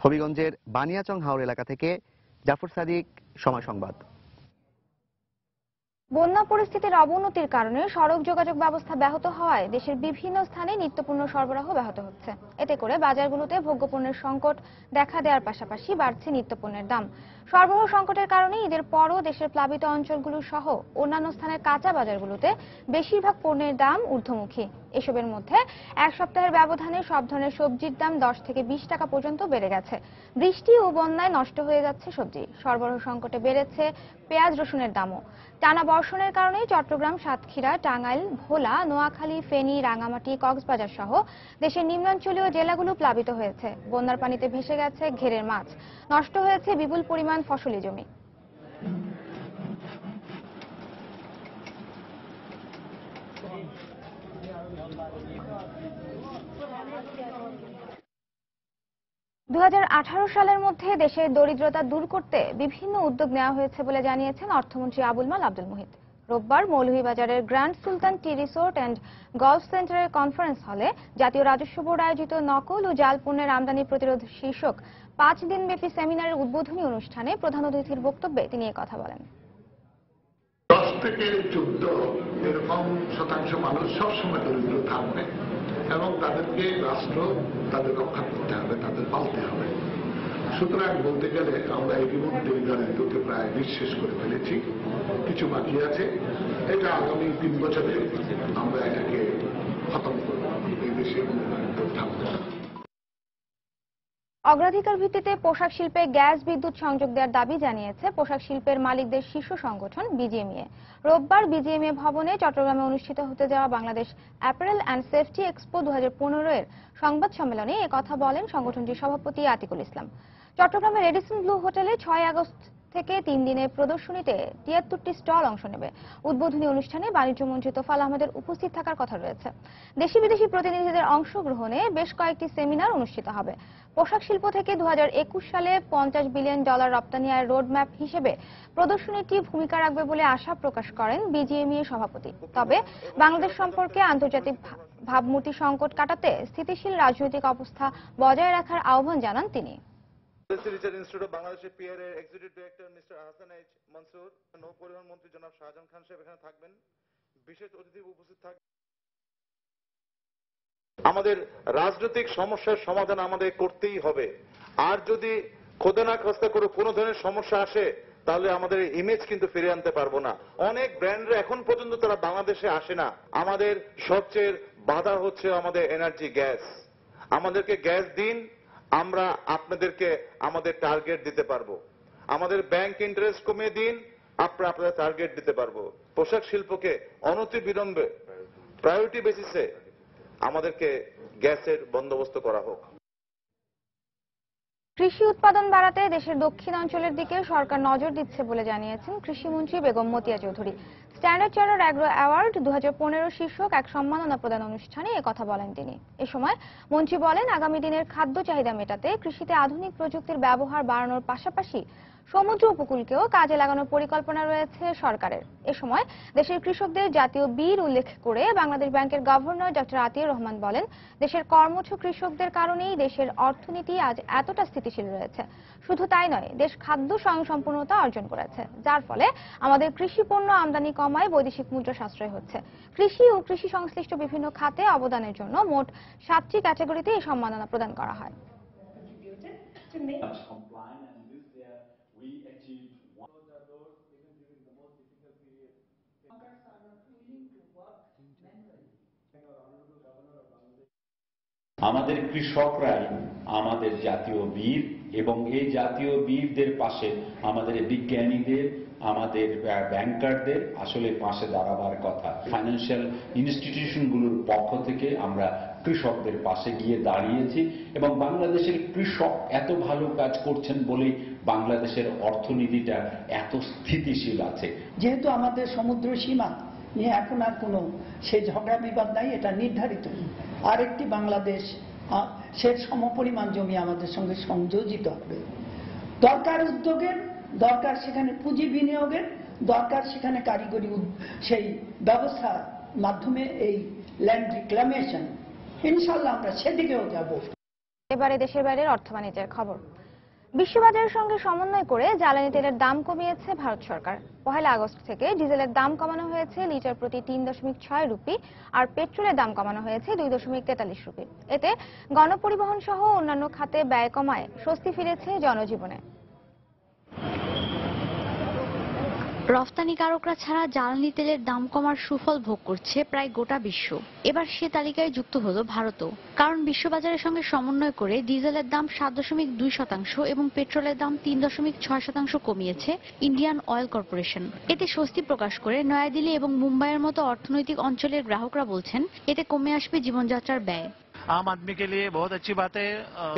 Speaker 25: হবিগঞ্জের বানিয়াচং হাওর এলাকা থেকে জাফর সাদিক, সময় সংবাদ।
Speaker 1: বন্যা পরিস্থিতির অবনতির কারণে সড়ক যোগাযোগ ব্যবস্থা ব্যাহত হওয়ায় দেশের বিভিন্ন স্থানে নিত্যপণ্য সরবরাহ ব্যাহত হচ্ছে। এতে করে বাজারগুলোতে ভোগ্যপণ্যের সংকট দেখা দেওয়ার পাশাপাশি বাড়ছে নিত্যপণ্যের দাম। সরবরাহ সংকটের কারণে ঈদের পরও দেশের প্লাবিত অঞ্চলগুলো সহ অন্যান্য স্থানের কাঁচা বাজারগুলোতে বেশিরভাগ পণ্যের দাম ঊর্ধ্বমুখী। এসবের মধ্যে এক সপ্তাহের ব্যবধানে সব ধরনের সবজির দাম 10 থেকে 20 টাকা পর্যন্ত বেড়ে গেছে। বৃষ্টি ও বন্যায় নষ্ট হয়ে যাচ্ছে সবজি। সরবরাহ সংকটে বেড়েছে পেঁয়াজ রসুনের দামও। টানা বর্ষণের কারণে চট্টগ্রাম, সাতক্ষীরা, টাঙ্গাইল, ভোলা, নোয়াখালী, ফেনী, রাঙামাটি, কক্সবাজার সহ দেশের নিম্নাঞ্চলীয় জেলাগুলো প্লাবিত হয়েছে। বন্যার পানিতে ভেসে গেছে ঘেরের মাছ, নষ্ট হয়েছে বিপুল পরিমাণ ফসলি জমি। দু সালের মধ্যে দেশের দরিদ্রতা দূর করতে বিভিন্ন উদ্যোগ নেওয়া হয়েছে বলে জানিয়েছেন অর্থমন্ত্রী আবুল মাল আব্দুল মুহিত। রোববার মৌলভীবাজারের grand Sultan tea resort and golf সেন্টারের কনফারেন্স হলে জাতীয় রাজস্ব বোর্ড আয়োজিত নকল ও জাল পণ্যের আমদানি প্রতিরোধ শীর্ষক 5 দিনব্যাপী সেমিনারের উদ্বোধনী অনুষ্ঠানে প্রধান অতিথির বক্তব্যে তিনি এই কথা বলেন।
Speaker 3: 10 থেকে 14 এরকম শতাংশ মানুষ সবসময় দরিদ্র থাকবে এবং তাদেরকে রাষ্ট্র তাদের রক্ষা করতে হবে, তাদের পালতে হবে। সুতরাং বলতে গেলে আমরা ইতিমধ্যে দারিদ্রকে প্রায় নিঃশেষ করে ফেলেছি, কিছু বাকি আছে। এটা আগামী 3 বছরে আমরা এটাকে খতম করব, এই দেশে কোনো দারিদ্র থাকবে না।
Speaker 1: অগ্রাধিকার ভিত্তিতে পোশাক শিল্পে গ্যাস বিদ্যুৎ সংযোগ দেওয়ার দাবি জানিয়েছে পোশাক শিল্পের মালিকদের শীর্ষ সংগঠন বিজিএমইএ। রোববার বিজিএমইএ ভবনে চট্টগ্রামে অনুষ্ঠিত হতে যাওয়া Bangladesh apparel and safety expo 2015 এর সংবাদ সম্মেলনে একথা বলেন সংগঠনটির সভাপতি আতিকুল ইসলাম। চট্টগ্রামের রেডিসন ব্লু হোটেলে 6 আগস্ট থেকে 3 দিনের প্রদর্শনীতে 73টি স্টল অংশ নেবে। উদ্বোধনী অনুষ্ঠানে বাণিজ্য মন্ত্রী তোফাল আহমেদের উপস্থিত থাকার কথা রয়েছে। দেশি বিদেশি প্রতিনিধিদের অংশগ্রহণে বেশ কয়েকটি সেমিনার অনুষ্ঠিত হবে। পোশাক শিল্প থেকে 2021 সালে $50 বিলিয়ন রপ্তানি আয়ের রোডম্যাপ হিসেবে প্রদর্শনীটি ভূমিকা রাখবে বলে আশা প্রকাশ করেন বিজিএমইএ সভাপতি। তবে বাংলাদেশ সম্পর্কে আন্তর্জাতিক ভাবমূর্তি সংকট কাটাতে স্থিতিশীল রাজনৈতিক অবস্থা বজায় রাখার আহ্বান জানান তিনি।
Speaker 7: রিসার্চ ইনস্টিটিউট অফ বাংলাদেশের পিআর এর executive director mister Hasan H Mansur, নৌ পরিবহন মন্ত্রী জনাব শাহজাহান খান সাহেব এখানে থাকবেন। বিশেষ অতিথি উপস্থিত থাকবেন।
Speaker 8: আমাদের রাজনৈতিক সমস্যার সমাধান আমাদের করতেই হবে। আর যদি খোদা না খাস্তা করে কোনো ধরনের সমস্যা আসে তাহলে আমাদের ইমেজ কিন্তু ফিরে আনতে পারবো না। অনেক ব্র্যান্ডরা এখন পর্যন্ত তারা বাংলাদেশে আসে না। আমাদের সবচেয়ে বাধা হচ্ছে আমাদের এনার্জি গ্যাস। আমাদেরকে গ্যাস দিন, আমরা আপনাদেরকে আমাদের টার্গেট দিতে পারবো। আমাদের ব্যাংক ইন্টারেস্ট কমিয়ে দিন, আপনারা আপনাদের টার্গেট দিতে পারবো। পোশাক শিল্পকে অনতিবিলম্বে প্রায়োরিটি বেসিসে আমাদেরকে গ্যাসের বন্দোবস্ত করা হোক।
Speaker 1: কৃষি উৎপাদন বাড়াতে দেশের দক্ষিণাঞ্চলের দিকে সরকার নজর দিচ্ছে বলে জানিয়েছেন কৃষিমন্ত্রী Begum Matia Chowdhury. Standard charter agro award 2015 শীর্ষক এক সম্মাননা প্রদান অনুষ্ঠানে একথা বলেন তিনি। এ সময় মন্ত্রী বলেন, আগামী দিনের খাদ্য চাহিদা মেটাতে কৃষিতে আধুনিক প্রযুক্তির ব্যবহার বাড়ানোর পাশাপাশি সমুদ্র উপকূলকেও কাজে লাগানোর পরিকল্পনা রয়েছে সরকারের। এ সময় দেশের কৃষকদের জাতীয় বীর উল্লেখ করে বাংলাদেশ ব্যাংকের গভর্নর ডক্টর আতিয়ার রহমান বলেন, দেশের কর্মঠ কৃষকদের কারণেই দেশের অর্থনীতি আজ এতটা স্থিতিশীল রয়েছে। শুধু তাই নয়, দেশ খাদ্য স্বয়ংসম্পূর্ণতা অর্জন করেছে, যার ফলে আমাদের কৃষি পণ্য আমদানি কমায় বৈদেশিক মুদ্রা সাশ্রয় হচ্ছে। কৃষি ও কৃষি সংশ্লিষ্ট বিভিন্ন খাতে অবদানের জন্য মোট 7টি ক্যাটাগরিতে এই সম্মাননা প্রদান করা হয়।
Speaker 9: আমাদের কৃষকরাই আমাদের জাতীয় বীর, এবং এই জাতীয় বীরদের পাশে আমাদের বিজ্ঞানীদের, আমাদের ব্যাংকারদের আসলে পাশে দাঁড়াবার কথা। ফাইন্যান্সিয়াল ইনস্টিটিউশনগুলোর পক্ষ থেকে আমরা কৃষকদের পাশে গিয়ে দাঁড়িয়েছি, এবং বাংলাদেশের কৃষক এত ভালো কাজ করছেন বলেই বাংলাদেশের অর্থনীতিটা এত স্থিতিশীল আছে।
Speaker 11: যেহেতু আমাদের সমুদ্র সীমা নিয়ে এখন আর কোনো সেই ঝগড়া বিবাদ নাই, এটা নির্ধারিত। আরেকটি বাংলাদেশ, সে সমপরিমাণ জমি আমাদের সঙ্গে সংযোজিত হবে। দরকার উদ্যোগের, দরকার সেখানে পুঁজি বিনিয়োগের, দরকার সেখানে কারিগরি সেই ব্যবস্থার মাধ্যমে এই ল্যান্ড রিক্লামেশন। ইনশাআল্লাহ আমরা সেদিকেও যাব।
Speaker 1: এবারে দেশের বাইরের অর্থ বাণিজ্যের খবর। বিশ্ববাজারের সঙ্গে সমন্বয় করে জ্বালানি তেলের দাম কমিয়েছে ভারত সরকার। 1 আগস্ট থেকে ডিজেলের দাম কমানো হয়েছে লিটার প্রতি 3.6 রুপি, আর পেট্রোলের দাম কমানো হয়েছে 2.43 রুপি। এতে গণপরিবহন সহ অন্যান্য খাতে ব্যয় কমায় স্বস্তি ফিরেছে জনজীবনে।
Speaker 12: রফতানিকারকরা ছাড়া জ্বালানি তেলের দাম কমার সুফল ভোগ করছে প্রায় গোটা বিশ্ব। এবার সে তালিকায় যুক্ত হলো ভারতও, কারণ বিশ্ববাজারের সঙ্গে সমন্বয় করে ডিজেলের দাম 7.2% এবং পেট্রোলের দাম 3.6% কমিয়েছে ইন্ডিয়ান অয়েল কর্পোরেশন। এতে স্বস্তি প্রকাশ করে নয়াদিল্লি এবং মুম্বাইয়ের মতো অর্থনৈতিক অঞ্চলের গ্রাহকরা বলছেন, এতে কমে আসবে জীবনযাত্রার ব্যয়।
Speaker 13: आम आदमी के लिए बहुत अच्छी बात है।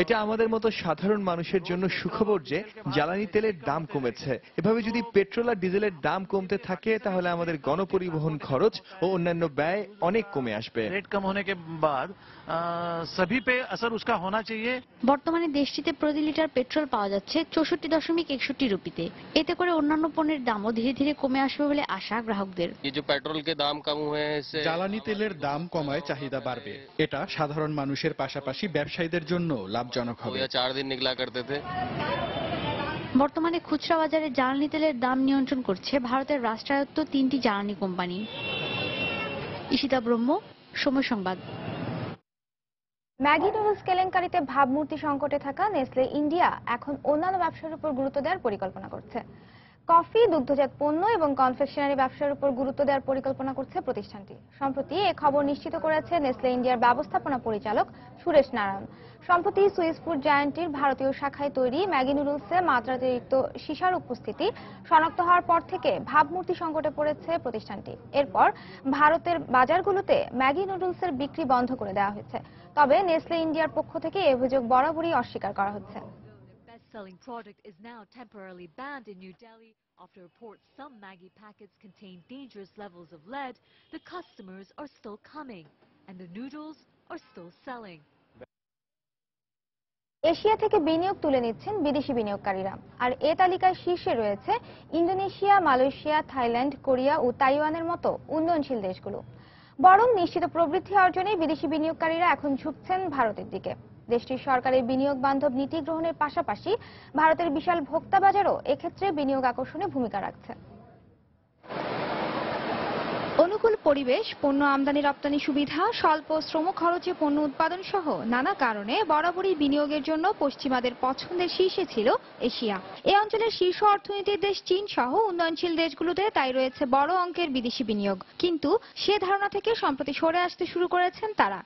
Speaker 15: এটা আমাদের মতো সাধারণ মানুষের জন্য সুখবর যে জ্বালানি তেলের দাম কমেছে। এভাবে যদি পেট্রোল আর ডিজেলের দাম কমতে থাকে তাহলে আমাদের গণপরিবহন খরচ ও অন্যান্য ব্যয় অনেক কমে আসবে।
Speaker 13: रेट कम होने के बाद सभी पे असर उसका होना चाहिए।
Speaker 12: বর্তমানে দেশটিতে প্রতি লিটার পেট্রোল পাওয়া যাচ্ছে 64.61 রুপিতে। এতে করে অন্যান্য পণ্যের দামও ধীরে ধীরে কমে আসবে বলে আশা গ্রাহকদের।
Speaker 16: পেট্রোল কে দাম কম হয়ে
Speaker 17: জ্বালানি তেলের দাম কমায় চাহিদা বাড়বে। এটা সাধারণ মানুষের পাশাপাশি ব্যবসায়ীদের জন্য লাভজনক হবে।
Speaker 16: 4 दिन निकला करते थे।
Speaker 12: বর্তমানে খুচরা বাজারে জ্বালানি তেলের দাম নিয়ন্ত্রণ করছে ভারতের রাষ্ট্রায়ত্ত 3টি জ্বালানি কোম্পানি। ঈশিতা ব্রহ্ম, সময় সংবাদ।
Speaker 1: ম্যাগি নুডলস কেলেঙ্কারিতে ভাবমূর্তি সংকটে থাকা নেসলে ইন্ডিয়া এখন অন্যান্য ব্যবসার উপর গুরুত্ব দেওয়ার পরিকল্পনা করছে। কফি, দুগ্ধজাত পণ্য এবং কনফেকশনারি ব্যবসার উপর গুরুত্ব দেওয়ার পরিকল্পনা করছে প্রতিষ্ঠানটি। সম্প্রতি এ খবর নিশ্চিত করেছে নেসলে ইন্ডিয়ার ব্যবস্থাপনা পরিচালক সুরেশ নারায়ণ। সম্প্রতি সুইস ফুড জায়ান্টের ভারতীয় শাখায় তৈরি ম্যাগি নুডলসে মাত্রাতিরিক্ত সীসার উপস্থিতি শনাক্ত হওয়ার পর থেকে ভাবমূর্তি সংকটে পড়েছে প্রতিষ্ঠানটি। এরপর ভারতের বাজারগুলোতে ম্যাগি নুডলসের বিক্রি বন্ধ করে দেওয়া হয়েছে। তবে নেসলে ইন্ডিয়ার পক্ষ থেকে এই অভিযোগ বরাবরই অস্বীকার করা হচ্ছে।
Speaker 18: Best-selling product is now temporarily banned in New Delhi after reports some Maggi packets contain dangerous levels of lead. The customers are still coming and the noodles are still selling.
Speaker 1: Asia থেকে বিনিয়োগ তুলে নিচ্ছেন বিদেশি বিনিয়োগকারীরা, আর এ তালিকায় শীর্ষে রয়েছে Indonesia, Malaysia, Thailand, Korea ও তাইওয়ানের মতো উন্নয়নশীল দেশগুলো। বরং নিশ্চিত প্রবৃদ্ধি অর্জনে বিদেশি বিনিয়োগকারীরা এখন ঝুঁকছেন ভারতের দিকে। দেশটির সরকারের বিনিয়োগ বান্ধব নীতি গ্রহণের পাশাপাশি ভারতের বিশাল ভোক্তা বাজারও এক্ষেত্রে বিনিয়োগ আকর্ষণে ভূমিকা রাখছে। অনুকূল পরিবেশ, পণ্য আমদানি রপ্তানি সুবিধা, স্বল্প শ্রম খরচে পণ্য উৎপাদন সহ নানা কারণে বরাবরই বিনিয়োগের জন্য পশ্চিমাদের পছন্দের শীর্ষে ছিল এশিয়া। এই অঞ্চলের শীর্ষ অর্থনীতির দেশ চীন সহ উন্নয়নশীল দেশগুলোতে তাই রয়েছে বড় অঙ্কের বিদেশি বিনিয়োগ, কিন্তু সে ধারণা থেকে সম্প্রতি সরে আসতে শুরু করেছেন তারা।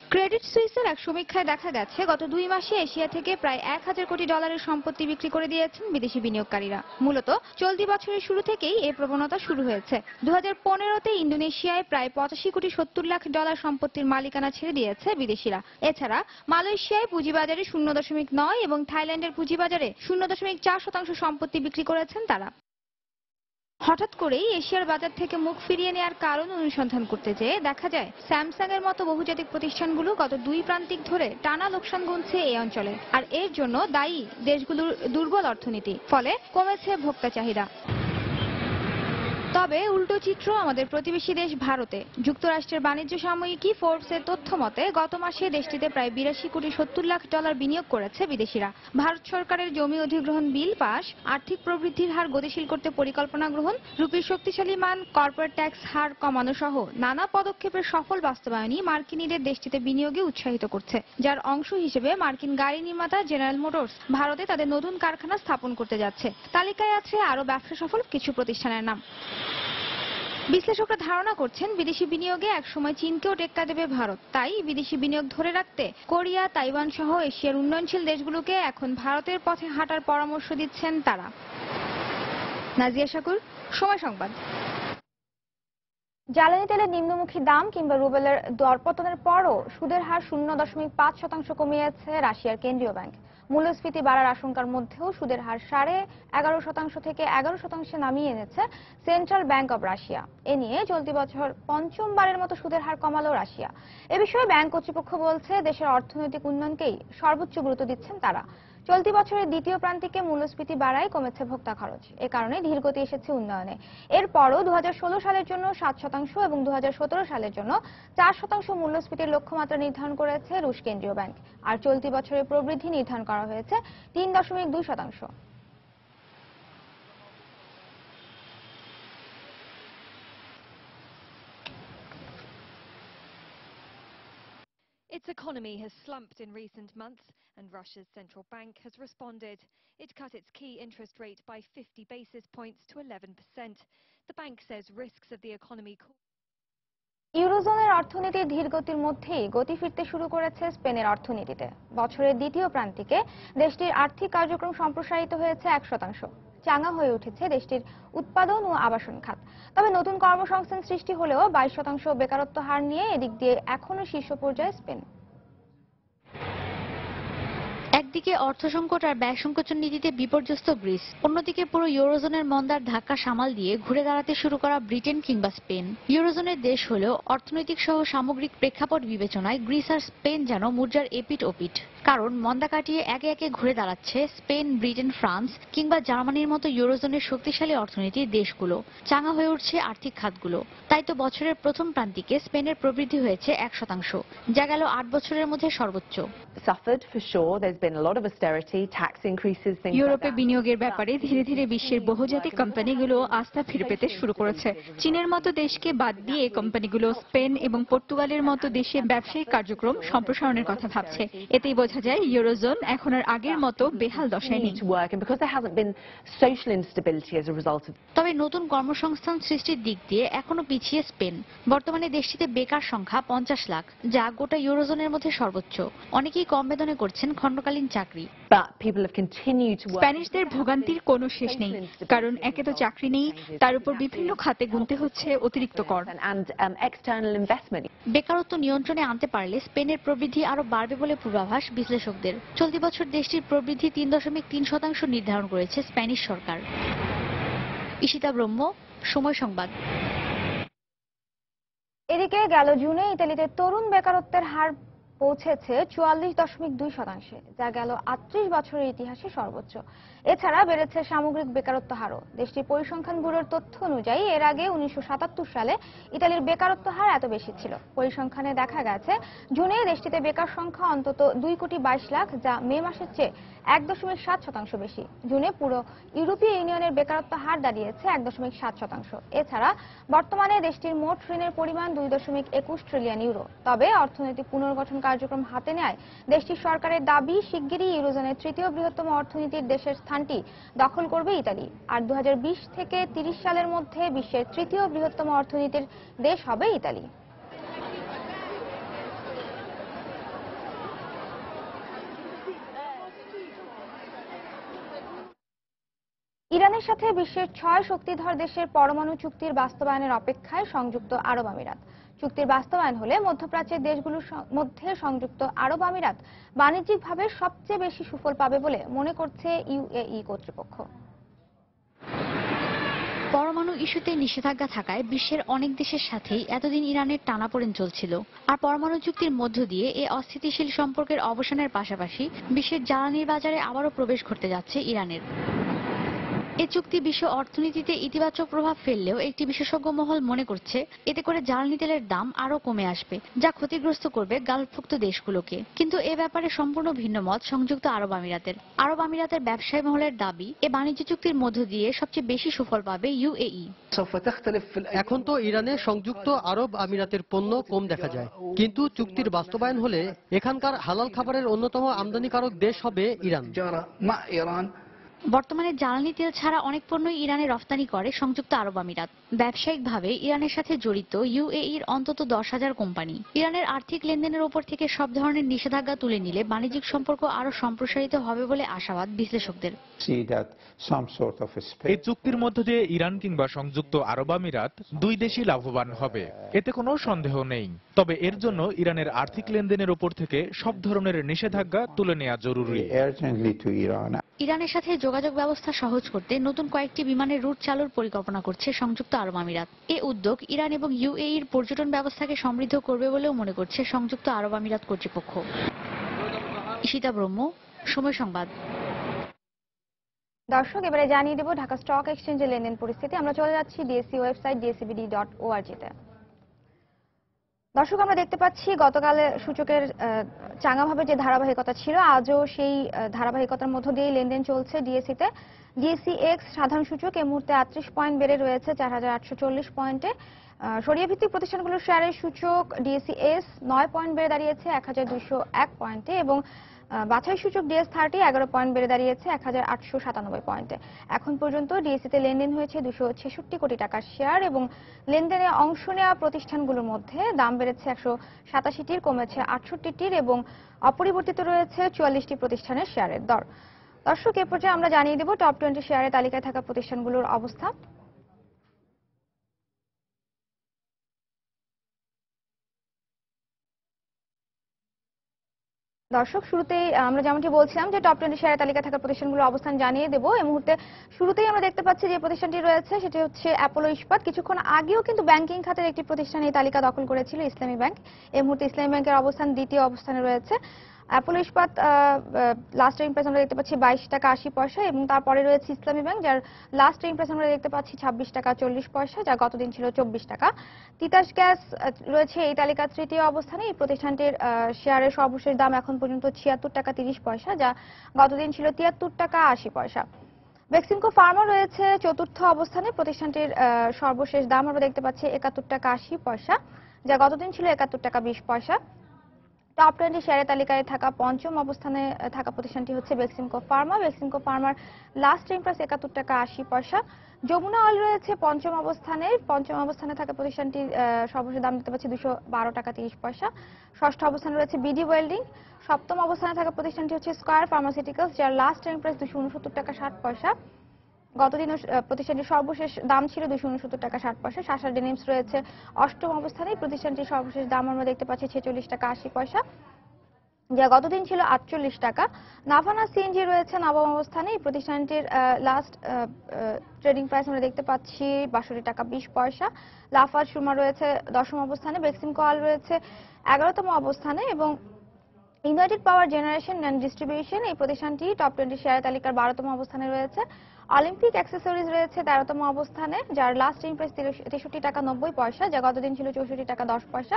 Speaker 1: ক্রেডিট সুইসের এক সমীক্ষায় দেখা গেছে গত 2 মাসে এশিয়া থেকে প্রায় 1000 কোটি ডলারের সম্পত্তি বিক্রি করে দিয়েছেন বিদেশি বিনিয়োগকারীরা। মূলত চলতি বছরের শুরু থেকেই এই প্রবণতা শুরু হয়েছে। 2015তে ইন্দোনেশিয়ায় প্রায় 85 কোটি 70 লাখ ডলার সম্পত্তির মালিকানা ছেড়ে দিয়েছে বিদেশিরা। এছাড়া মালয়েশিয়ায় পুঁজিবাজারে 0.9 এবং থাইল্যান্ডের পুঁজিবাজারে 0.4% সম্পত্তি বিক্রি করেছেন তারা। হঠাৎ করেই এশিয়ার বাজার থেকে মুখ ফিরিয়ে নেওয়ার কারণ অনুসন্ধান করতে যেয়ে দেখা যায় স্যামসাং এর মতো বহুজাতিক প্রতিষ্ঠানগুলো গত 2 প্রান্তিক ধরে টানা লোকসান গুনছে এই অঞ্চলে, আর এর জন্য দায়ী দেশগুলোর দুর্বল অর্থনীতি। ফলে কমেছে ভোক্তা চাহিদা। তবে উল্টো চিত্র আমাদের প্রতিবেশী দেশ ভারতে। যুক্তরাষ্ট্রের বাণিজ্য সাময়িকী ফোর্বসের তথ্য মতে গত মাসে দেশটিতে প্রায় 82 কোটি 70 লাখ ডলার বিনিয়োগ করেছে বিদেশিরা। ভারত সরকারের জমি অধিগ্রহণ বিল পাস, আর্থিক প্রবৃদ্ধির হার গতিশীল করতে পরিকল্পনা গ্রহণ, রুপির শক্তিশালী মান, কর্পোরেট ট্যাক্স হার কমানো সহ নানা পদক্ষেপের সফল বাস্তবায়নই মার্কিনীদের দেশটিতে বিনিয়োগে উৎসাহিত করছে, যার অংশ হিসেবে মার্কিন গাড়ি নির্মাতা জেনারেল মোটরস ভারতে তাদের নতুন কারখানা স্থাপন করতে যাচ্ছে। তালিকায় আছে আরও ব্যবসা সফল কিছু প্রতিষ্ঠানের নাম। বিশ্লেষকরা ধারণা করছেন বিদেশি বিনিয়োগে একসময় চীনকেও টেক্কা দেবে ভারত। তাই বিদেশি বিনিয়োগ ধরে রাখতে কোরিয়া, তাইওয়ান সহ এশিয়ার উন্নয়নশীল দেশগুলোকে এখন ভারতের পথে হাঁটার পরামর্শ দিচ্ছেন তারা। নাজিয়া শাকুর, সময় সংবাদ। জ্বালানি তেলের নিম্নমুখী দাম কিংবা রুবেলের দরপতনের পরও সুদের হার 0.5% কমিয়েছে রাশিয়ার কেন্দ্রীয় ব্যাংক। মূল্যস্ফীতি বাড়ার আশঙ্কার মধ্যেও সুদের হার 11.5% থেকে 11% নামিয়ে এনেছে সেন্ট্রাল ব্যাংক অব রাশিয়া। এ নিয়ে চলতি বছর পঞ্চমবারের মতো সুদের হার কমালো রাশিয়া। এ বিষয়ে ব্যাংক কর্তৃপক্ষ বলছে দেশের অর্থনৈতিক উন্নয়নকেই সর্বোচ্চ গুরুত্ব দিচ্ছেন তারা। চলতি বছরের দ্বিতীয় প্রান্তিকে মূল্যস্ফীতি বাড়ায় কমেছে ভোক্তা খরচ। এ কারণে ধীরগতি এসেছে উন্নয়নে। এরপরও 2016 সালের জন্য 7% এবং 2017 সালের জন্য 4% মূল্যস্ফীতির লক্ষ্যমাত্রা নির্ধারণ করেছে রুশ কেন্দ্রীয় ব্যাংক। আর চলতি বছরের প্রবৃদ্ধি নির্ধারণ করা হয়েছে 3.2%।
Speaker 18: Its economy has slumped in recent months, and Russia's central bank has responded. It cut its key interest rate by 50 basis points to 11%. The bank says risks of the economy.
Speaker 1: ইউরোজোনের অর্থনীতির ধীরগতির মধ্যেই গতি ফিরতে শুরু করেছে স্পেনের অর্থনীতিতে। বছরের দ্বিতীয় প্রান্তিকে দেশটির আর্থিক কার্যক্রম সম্প্রসারিত হয়েছে 1%। চাঙা হয়ে উঠেছে দেশটির উৎপাদন ও আবাসন খাত। তবে নতুন কর্মসংস্থান সৃষ্টি হলেও 22% বেকারত্ব হার নিয়ে এদিক দিয়ে এখনো শীর্ষ পর্যায়ে স্পেন।
Speaker 12: একদিকে অর্থ সংকট আর ব্যয় সংকোচন নীতিতে বিপর্যস্ত গ্রিস, অন্যদিকে পুরো ইউরোজোনের মন্দার ধাক্কা সামাল দিয়ে ঘুরে দাঁড়াতে শুরু করা ব্রিটেন কিংবা স্পেন। ইউরোজোনের দেশ হলেও অর্থনৈতিক সহ সামগ্রিক প্রেক্ষাপট বিবেচনায় গ্রিস আর স্পেন যেন মুদ্রার এপিঠ ওপিঠ। কারণ মন্দা কাটিয়ে একে একে ঘুরে দাঁড়াচ্ছে স্পেন, ব্রিটেন, ফ্রান্স কিংবা জার্মানির মতো ইউরোজোনের শক্তিশালী অর্থনীতির দেশগুলো। চাঙা হয়ে উঠছে আর্থিক খাতগুলো। তাই তো বছরের প্রথম প্রান্তিকে স্পেনের প্রবৃদ্ধি হয়েছে 1%, যা গেল 8 বছরের মধ্যে সর্বোচ্চ।
Speaker 4: ইউরোপে বিনিয়োগের ব্যাপারে ধীরে ধীরে বিশ্বের বহুজাতিক কোম্পানিগুলো আস্থা ফিরে পেতে শুরু করেছে। চীনের মতো দেশকে বাদ দিয়ে কোম্পানিগুলো স্পেন এবং পর্তুগালের মতো দেশে ব্যবসায়িক কার্যক্রম সম্প্রসারণের কথা ভাবছে। এতেই বোঝা যায় ইউরোজোন এখন আর আগের মতো বেহাল দশায় নেই।
Speaker 12: তবে নতুন কর্মসংস্থান সৃষ্টির দিক দিয়ে এখনো পিছিয়ে স্পেন। বর্তমানে দেশটিতে বেকার সংখ্যা 50 লাখ, যা গোটা ইউরোজোনের মধ্যে সর্বোচ্চ। অনেকেই কম বেতনে করছেন খণ্ডকালীন চাকরি।
Speaker 4: স্প্যানিশদের ভোগান্তির কোনো শেষ নেই, কারণ একে তো চাকরি নেই, তার উপর বিভিন্ন খাতে গুনতে হচ্ছে অতিরিক্ত কর।
Speaker 12: বেকারত্ব নিয়ন্ত্রণে আনতে পারলে স্পেনের প্রবৃদ্ধি আরো বাড়বে বলে পূর্বাভাস বিশ্লেষকদের। চলতি বছর দেশটির প্রবৃদ্ধি 3.3% নির্ধারণ করেছে স্প্যানিশ সরকার। ঈশিতা ব্রহ্ম, সময় সংবাদ।
Speaker 1: এদিকে গেল জুনে ইতালিতে তরুণ বেকারত্বের হার পৌঁছেছে 44.2%, যা গেল 38 বছরের ইতিহাসে সর্বোচ্চ। এছাড়া বেড়েছে সামগ্রিক বেকারত্ব হারও। দেশটির পরিসংখ্যান ব্যুরোর তথ্য অনুযায়ী এর আগে 1977 সালে ইতালির বেকারত্ব হার এত বেশি ছিল। পরিসংখ্যানে দেখা গেছে জুনে দেশটিতে বেকার সংখ্যা অন্তত 2.22 লাখ, যা মে মাসের চেয়ে 1.7% বেশি। জুনে পুরো ইউরোপীয় ইউনিয়নের বেকারত্ব হার দাঁড়িয়েছে 1.7%। এছাড়া বর্তমানে দেশটির মোট ঋণের পরিমাণ 2.21 ট্রিলিয়ন ইউরো। তবে অর্থনৈতিক পুনর্গঠন কার্যক্রম হাতে নেয় দেশটির সরকারের দাবি শিগগিরই ইউরোজোনের তৃতীয় বৃহত্তম অর্থনীতির দেশের স্থানটি দখল করবে ইতালি। আর 2020 থেকে 30 সালের মধ্যে বিশ্বের তৃতীয় বৃহত্তম অর্থনীতির দেশ হবে ইতালি। ইরানের সাথে বিশ্বের 6 শক্তিধর দেশের পরমাণু চুক্তির বাস্তবায়নের অপেক্ষায় সংযুক্ত আরব আমিরাত। চুক্তির বাস্তবায়ন হলে মধ্যপ্রাচ্যের দেশগুলোর মধ্যে সংযুক্ত আরব আমিরাত বাণিজ্যিকভাবে সবচেয়ে বেশি সুফল পাবে বলে মনে করছে ইউএই কর্তৃপক্ষ।
Speaker 12: পরমাণু ইস্যুতে নিষেধাজ্ঞা থাকায় বিশ্বের অনেক দেশের সাথেই এতদিন ইরানের টানাপোড়েন চলছিল। আর পরমাণু চুক্তির মধ্য দিয়ে এ অস্থিতিশীল সম্পর্কের অবসানের পাশাপাশি বিশ্বের জ্বালানির বাজারে আবারও প্রবেশ ঘটতে যাচ্ছে ইরানের। এ চুক্তি বিশ্ব অর্থনীতিতে ইতিবাচক প্রভাব ফেললেও একটি বিশেষজ্ঞ মহল মনে করছে এতে করে জ্বালানি তেলের দাম আরও কমে আসবে, যা ক্ষতিগ্রস্ত করবে গালফভুক্ত দেশগুলোকে। কিন্তু এ ব্যাপারে সম্পূর্ণ ভিন্ন মত সংযুক্ত আরব আমিরাতের। আরব আমিরাতের ব্যবসায়ী মহলের দাবি, এ বাণিজ্য চুক্তির মধ্য দিয়ে সবচেয়ে বেশি সুফল পাবে ইউএই।
Speaker 5: এখন তো ইরানে সংযুক্ত আরব আমিরাতের পণ্য কম দেখা যায়, কিন্তু চুক্তির বাস্তবায়ন হলে এখানকার হালাল খাবারের অন্যতম আমদানিকারক দেশ হবে ইরান।
Speaker 12: বর্তমানে জ্বালানি তেল ছাড়া অনেক পণ্যই ইরানে রফতানি করে সংযুক্ত আরব আমিরাত। ব্যবসায়িকভাবে ইরানের সাথে জড়িত ইউএইর অন্তত 10,000 কোম্পানি। ইরানের আর্থিক লেনদেনের উপর থেকে সব ধরনের নিষেধাজ্ঞা তুলে নিলে বাণিজ্যিক সম্পর্ক আরো সম্প্রসারিত হবে বলে আশাবাদ বিশ্লেষকদের।
Speaker 6: এই চুক্তির মধ্য দিয়ে ইরান কিংবা সংযুক্ত আরব আমিরাত দুই দেশই লাভবান হবে, এতে কোনো সন্দেহ নেই। তবে এর জন্য ইরানের আর্থিক লেনদেনের উপর থেকে সব ধরনের নিষেধাজ্ঞা তুলে নেওয়া জরুরি।
Speaker 12: ইরানের সাথে যোগাযোগ ব্যবস্থা সহজ করতে নতুন কয়েকটি বিমানের রুট চালুর পরিকল্পনা করছে সংযুক্ত আরব আমিরাত। এই উদ্যোগ ইরান এবং ইউএইর পর্যটন ব্যবস্থাকে সমৃদ্ধ করবে বলেও মনে করছে সংযুক্ত আরব আমিরাত কর্তৃপক্ষ। ঈশিতা ব্রহ্ম, সময় সংবাদ।
Speaker 1: দর্শক, এবারে জানিয়ে দেব ঢাকা স্টক এক্সচেঞ্জের লেনদেন পরিস্থিতি। আমরা চলে যাচ্ছি ডিএসসি ওয়েবসাইট dscbd.org তে। দর্শক, আমরা দেখতে পাচ্ছি গতকাল সূচকের চাঙাভাবে যে ধারাবাহিকতা ছিল, আজও সেই ধারাবাহিকতার মধ্য দিয়ে লেনদেন চলছে ডিএসসিতে। ডিএসসিএক্স সাধারণ সূচক এই মুহূর্তে 38 পয়েন্ট বেড়ে রয়েছে 4840 পয়েন্টে। সরিয়া ভিত্তিক প্রতিষ্ঠানগুলোর শেয়ারের সূচক ডিএসসিএস 9 পয়েন্ট বেড়ে দাঁড়িয়েছে 1201 পয়েন্টে এবং বাছাই সূচক ডিএস30 11 পয়েন্ট বেড়ে দাঁড়িয়েছে 1897 পয়েন্টে। এখন পর্যন্ত ডিএসসিতে লেনদেন হয়েছে 266 কোটি টাকার শেয়ার এবং লেনদেনে অংশ নেওয়া প্রতিষ্ঠানগুলোর মধ্যে দাম বেড়েছে 187টির, কমেছে 68টির এবং অপরিবর্তিত রয়েছে 44টি প্রতিষ্ঠানের শেয়ারের দর। দর্শক, এ পর্যায়ে আমরা জানিয়ে দেব টপ 20 শেয়ারের তালিকায় থাকা প্রতিষ্ঠানগুলোর অবস্থা। দর্শক, শুরুতেই আমরা যেমনটি বলছিলাম যে টপ 20 শেয়ারের তালিকায় থাকা প্রতিষ্ঠানগুলোর অবস্থান জানিয়ে দেব। এই মুহূর্তে শুরুতেই আমরা দেখতে পাচ্ছি যে প্রতিষ্ঠানটি রয়েছে সেটি হচ্ছে অ্যাপোলো ইস্পাত। কিছুক্ষণ আগেও কিন্তু ব্যাংকিং খাতের একটি প্রতিষ্ঠান এই তালিকা দখল করেছিল, ইসলামী ব্যাংক। এই মুহূর্তে ইসলামী ব্যাংকের অবস্থান দ্বিতীয় অবস্থানে রয়েছে। অ্যাপোলো ইস্পাত লাস্ট ট্রেডিং প্রাইস আমরা দেখতে পাচ্ছি 22 টাকা 80 পয়সা এবং তারপরে রয়েছে ইসলামী ব্যাংক, যার লাস্ট ট্রেডিং প্রাইস আমরা দেখতে পাচ্ছি 26 টাকা 40 পয়সা, যা গতদিন ছিল 24 টাকা। তিতাস গ্যাস রয়েছে এই তালিকার তৃতীয় অবস্থানে। এই প্রতিষ্ঠানটির শেয়ারের সর্বশেষ দাম এখন পর্যন্ত 76 টাকা 30 পয়সা, যা গতদিন ছিল 73 টাকা 80 পয়সা। বেক্সিমকো ফার্মা রয়েছে চতুর্থ অবস্থানে। প্রতিষ্ঠানটির সর্বশেষ দাম আমরা দেখতে পাচ্ছি 71 টাকা 80 পয়সা, যা গতদিন ছিল 71 টাকা 20 পয়সা। টপ 20 শেয়ারের তালিকায় থাকা পঞ্চম অবস্থানে থাকা প্রতিষ্ঠানটি হচ্ছে Beximco Pharma. Beximco farmer last trading price 71 টাকা 80 পয়সা। যমুনা অয়েল রয়েছে পঞ্চম অবস্থানে। পঞ্চম অবস্থানে থাকা প্রতিষ্ঠানটির সর্বশেষ দাম দেখতে পাচ্ছি 212 টাকা 30 পয়সা। ষষ্ঠ অবস্থানে রয়েছে বিডি ওয়েল্ডিং। সপ্তম অবস্থানে থাকা প্রতিষ্ঠানটি হচ্ছে স্কয়ার ফার্মাসিউটিক্যালস, যার লাস্ট ট্রেডিং প্রাইস 269 টাকা 60 পয়সা। গতদিন প্রতিষ্ঠানটির সর্বশেষ দাম ছিল 269 টাকা 60 পয়সা। শাসা ডেনিমস রয়েছে অষ্টম অবস্থানে। প্রতিষ্ঠানটির সর্বশেষ দাম আমরা দেখতে পাচ্ছি 46 টাকা 80 পয়সা, যা গতদিন ছিল 48 টাকা। নাভানা সিএনজি রয়েছে নবম অবস্থানে। এই প্রতিষ্ঠানটির লাস্ট ট্রেডিং প্রাইস আমরা দেখতে পাচ্ছি 62 টাকা 20 পয়সা। লাফার্জ সুরমা রয়েছে দশম অবস্থানে। বেক্সিমকো অয়েল রয়েছে 11তম অবস্থানে এবং United power generation and distribution এই প্রতিষ্ঠানটি টপ 20 শেয়ার তালিকার 12তম অবস্থানে রয়েছে। অলিম্পিক অ্যাক্সেসরিজ রয়েছে 13তম অবস্থানে, যার লাস্ট ট্রেডিং প্রাইস 63 টাকা 90 পয়সা, যা গতদিন ছিল 64 টাকা 10 পয়সা।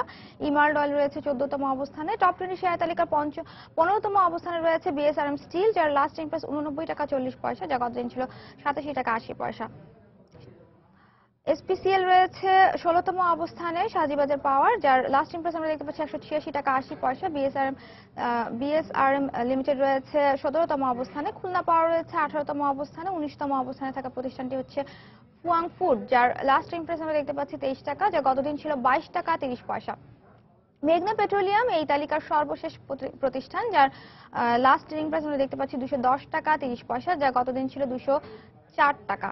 Speaker 1: ইমার্ল্ড অয়েল রয়েছে 14তম অবস্থানে। টপ 20 শেয়ার তালিকার 15তম অবস্থানে রয়েছে বিএসআরএম স্টিল, যার লাস্ট ট্রেডিং প্রাইস 89 টাকা 40 পয়সা, যা গতদিন ছিল 87 টাকা 80 পয়সা। এসপিসিএল রয়েছে 16তম অবস্থানে। সাজিবাজার পাওয়ার, যার লাস্ট ট্রেডিং প্রাইস আমরা দেখতে পাচ্ছি 186 টাকা 80 পয়সা। বিএসআরএম লিমিটেড রয়েছে 17তম অবস্থানে। খুলনা পাওয়ার রয়েছে 18তম অবস্থানে। 19তম অবস্থানে থাকা প্রতিষ্ঠানটি হচ্ছে ফুয়াং ফুড, যার লাস্ট ট্রেডিং প্রাইস আমরা দেখতে পাচ্ছি 23 টাকা, যা গতদিন ছিল 22 টাকা 30 পয়সা। মেঘনা পেট্রোলিয়াম এই তালিকার সর্বশেষ প্রতিষ্ঠান, যার লাস্ট ট্রেডিং প্রাইস আমরা দেখতে পাচ্ছি 210 টাকা 30 পয়সা, যা গতদিন ছিল 204 টাকা।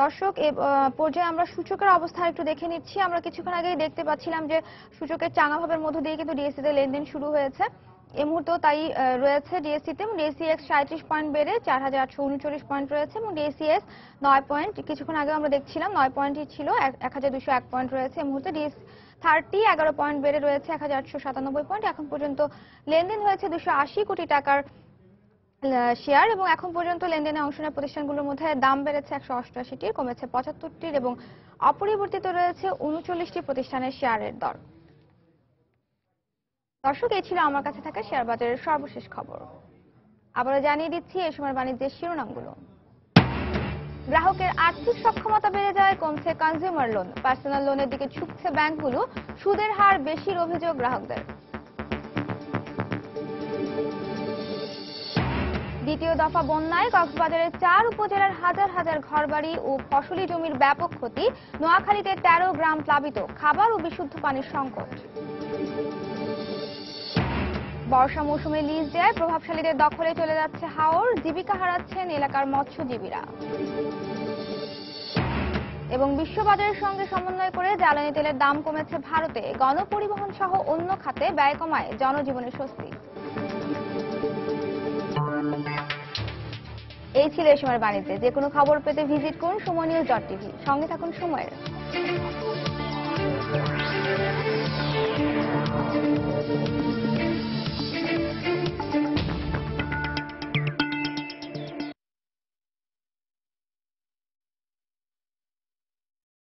Speaker 1: দর্শক, এই পর্যায়ে আমরা সূচকের অবস্থা একটু দেখে নিচ্ছি। আমরা কিছুক্ষণ আগেই দেখতে পাচ্ছিলাম যে সূচকের চাঙাভাবের মধ্য দিয়ে কিন্তু ডিএসসিতে লেনদেন শুরু হয়েছে। এই মুহূর্তেও তাই রয়েছে ডিএসসিতে। ডিএসসিএক্স 37 পয়েন্ট বেড়ে 4839 পয়েন্ট রয়েছে এবং ডিএসসিএস 9 পয়েন্ট, কিছুক্ষণ আগে আমরা দেখছিলাম 9 পয়েন্টই ছিল, 1201 পয়েন্ট রয়েছে। এই মুহূর্তে ডিএস30 11 পয়েন্ট বেড়ে রয়েছে 1897 পয়েন্ট। এখন পর্যন্ত লেনদেন হয়েছে 280 কোটি টাকার শেয়ার এবং এখন পর্যন্ত লেনদেনে অংশ নেওয়া প্রতিষ্ঠানগুলোর মধ্যে দাম বেড়েছে 188টির, কমেছে 75টির এবং অপরিবর্তিত রয়েছে 39টি প্রতিষ্ঠানের শেয়ারের দর। দর্শক, এই ছিল আমার কাছে থাকা শেয়ার বাজারের সর্বশেষ খবর। আবারও জানিয়ে দিচ্ছি এই সময় বাণিজ্যের শিরোনামগুলো। গ্রাহকের আর্থিক সক্ষমতা বেড়ে যায়, কমছে কনজিউমার লোন। পার্সোনাল লোনের দিকে ঝুঁকছে ব্যাংকগুলো, সুদের হার বেশির অভিযোগ গ্রাহকদের। দ্বিতীয় দফা বন্যায় কক্সবাজারের 4 উপজেলার হাজার হাজার ঘরবাড়ি ও ফসলি জমির ব্যাপক ক্ষতি। নোয়াখালীতে 13 গ্রাম প্লাবিত, খাবার ও বিশুদ্ধ পানির সংকট। বর্ষা মৌসুমে লিজ দেয়, প্রভাবশালীদের দখলে চলে যাচ্ছে হাওর, জীবিকা হারাচ্ছেন এলাকার মৎস্যজীবীরা। এবং বিশ্ববাজারের সঙ্গে সমন্বয় করে জ্বালানি তেলের দাম কমেছে ভারতে, গণপরিবহন সহ অন্য খাতে ব্যয় কমায় জনজীবনের স্বস্তি। এই ছিল এই সময়ের বাণিজ্যে। যে কোনো খবর পেতে ভিজিট করুন সময়নিউজ.tv। সঙ্গে থাকুন সময়ের।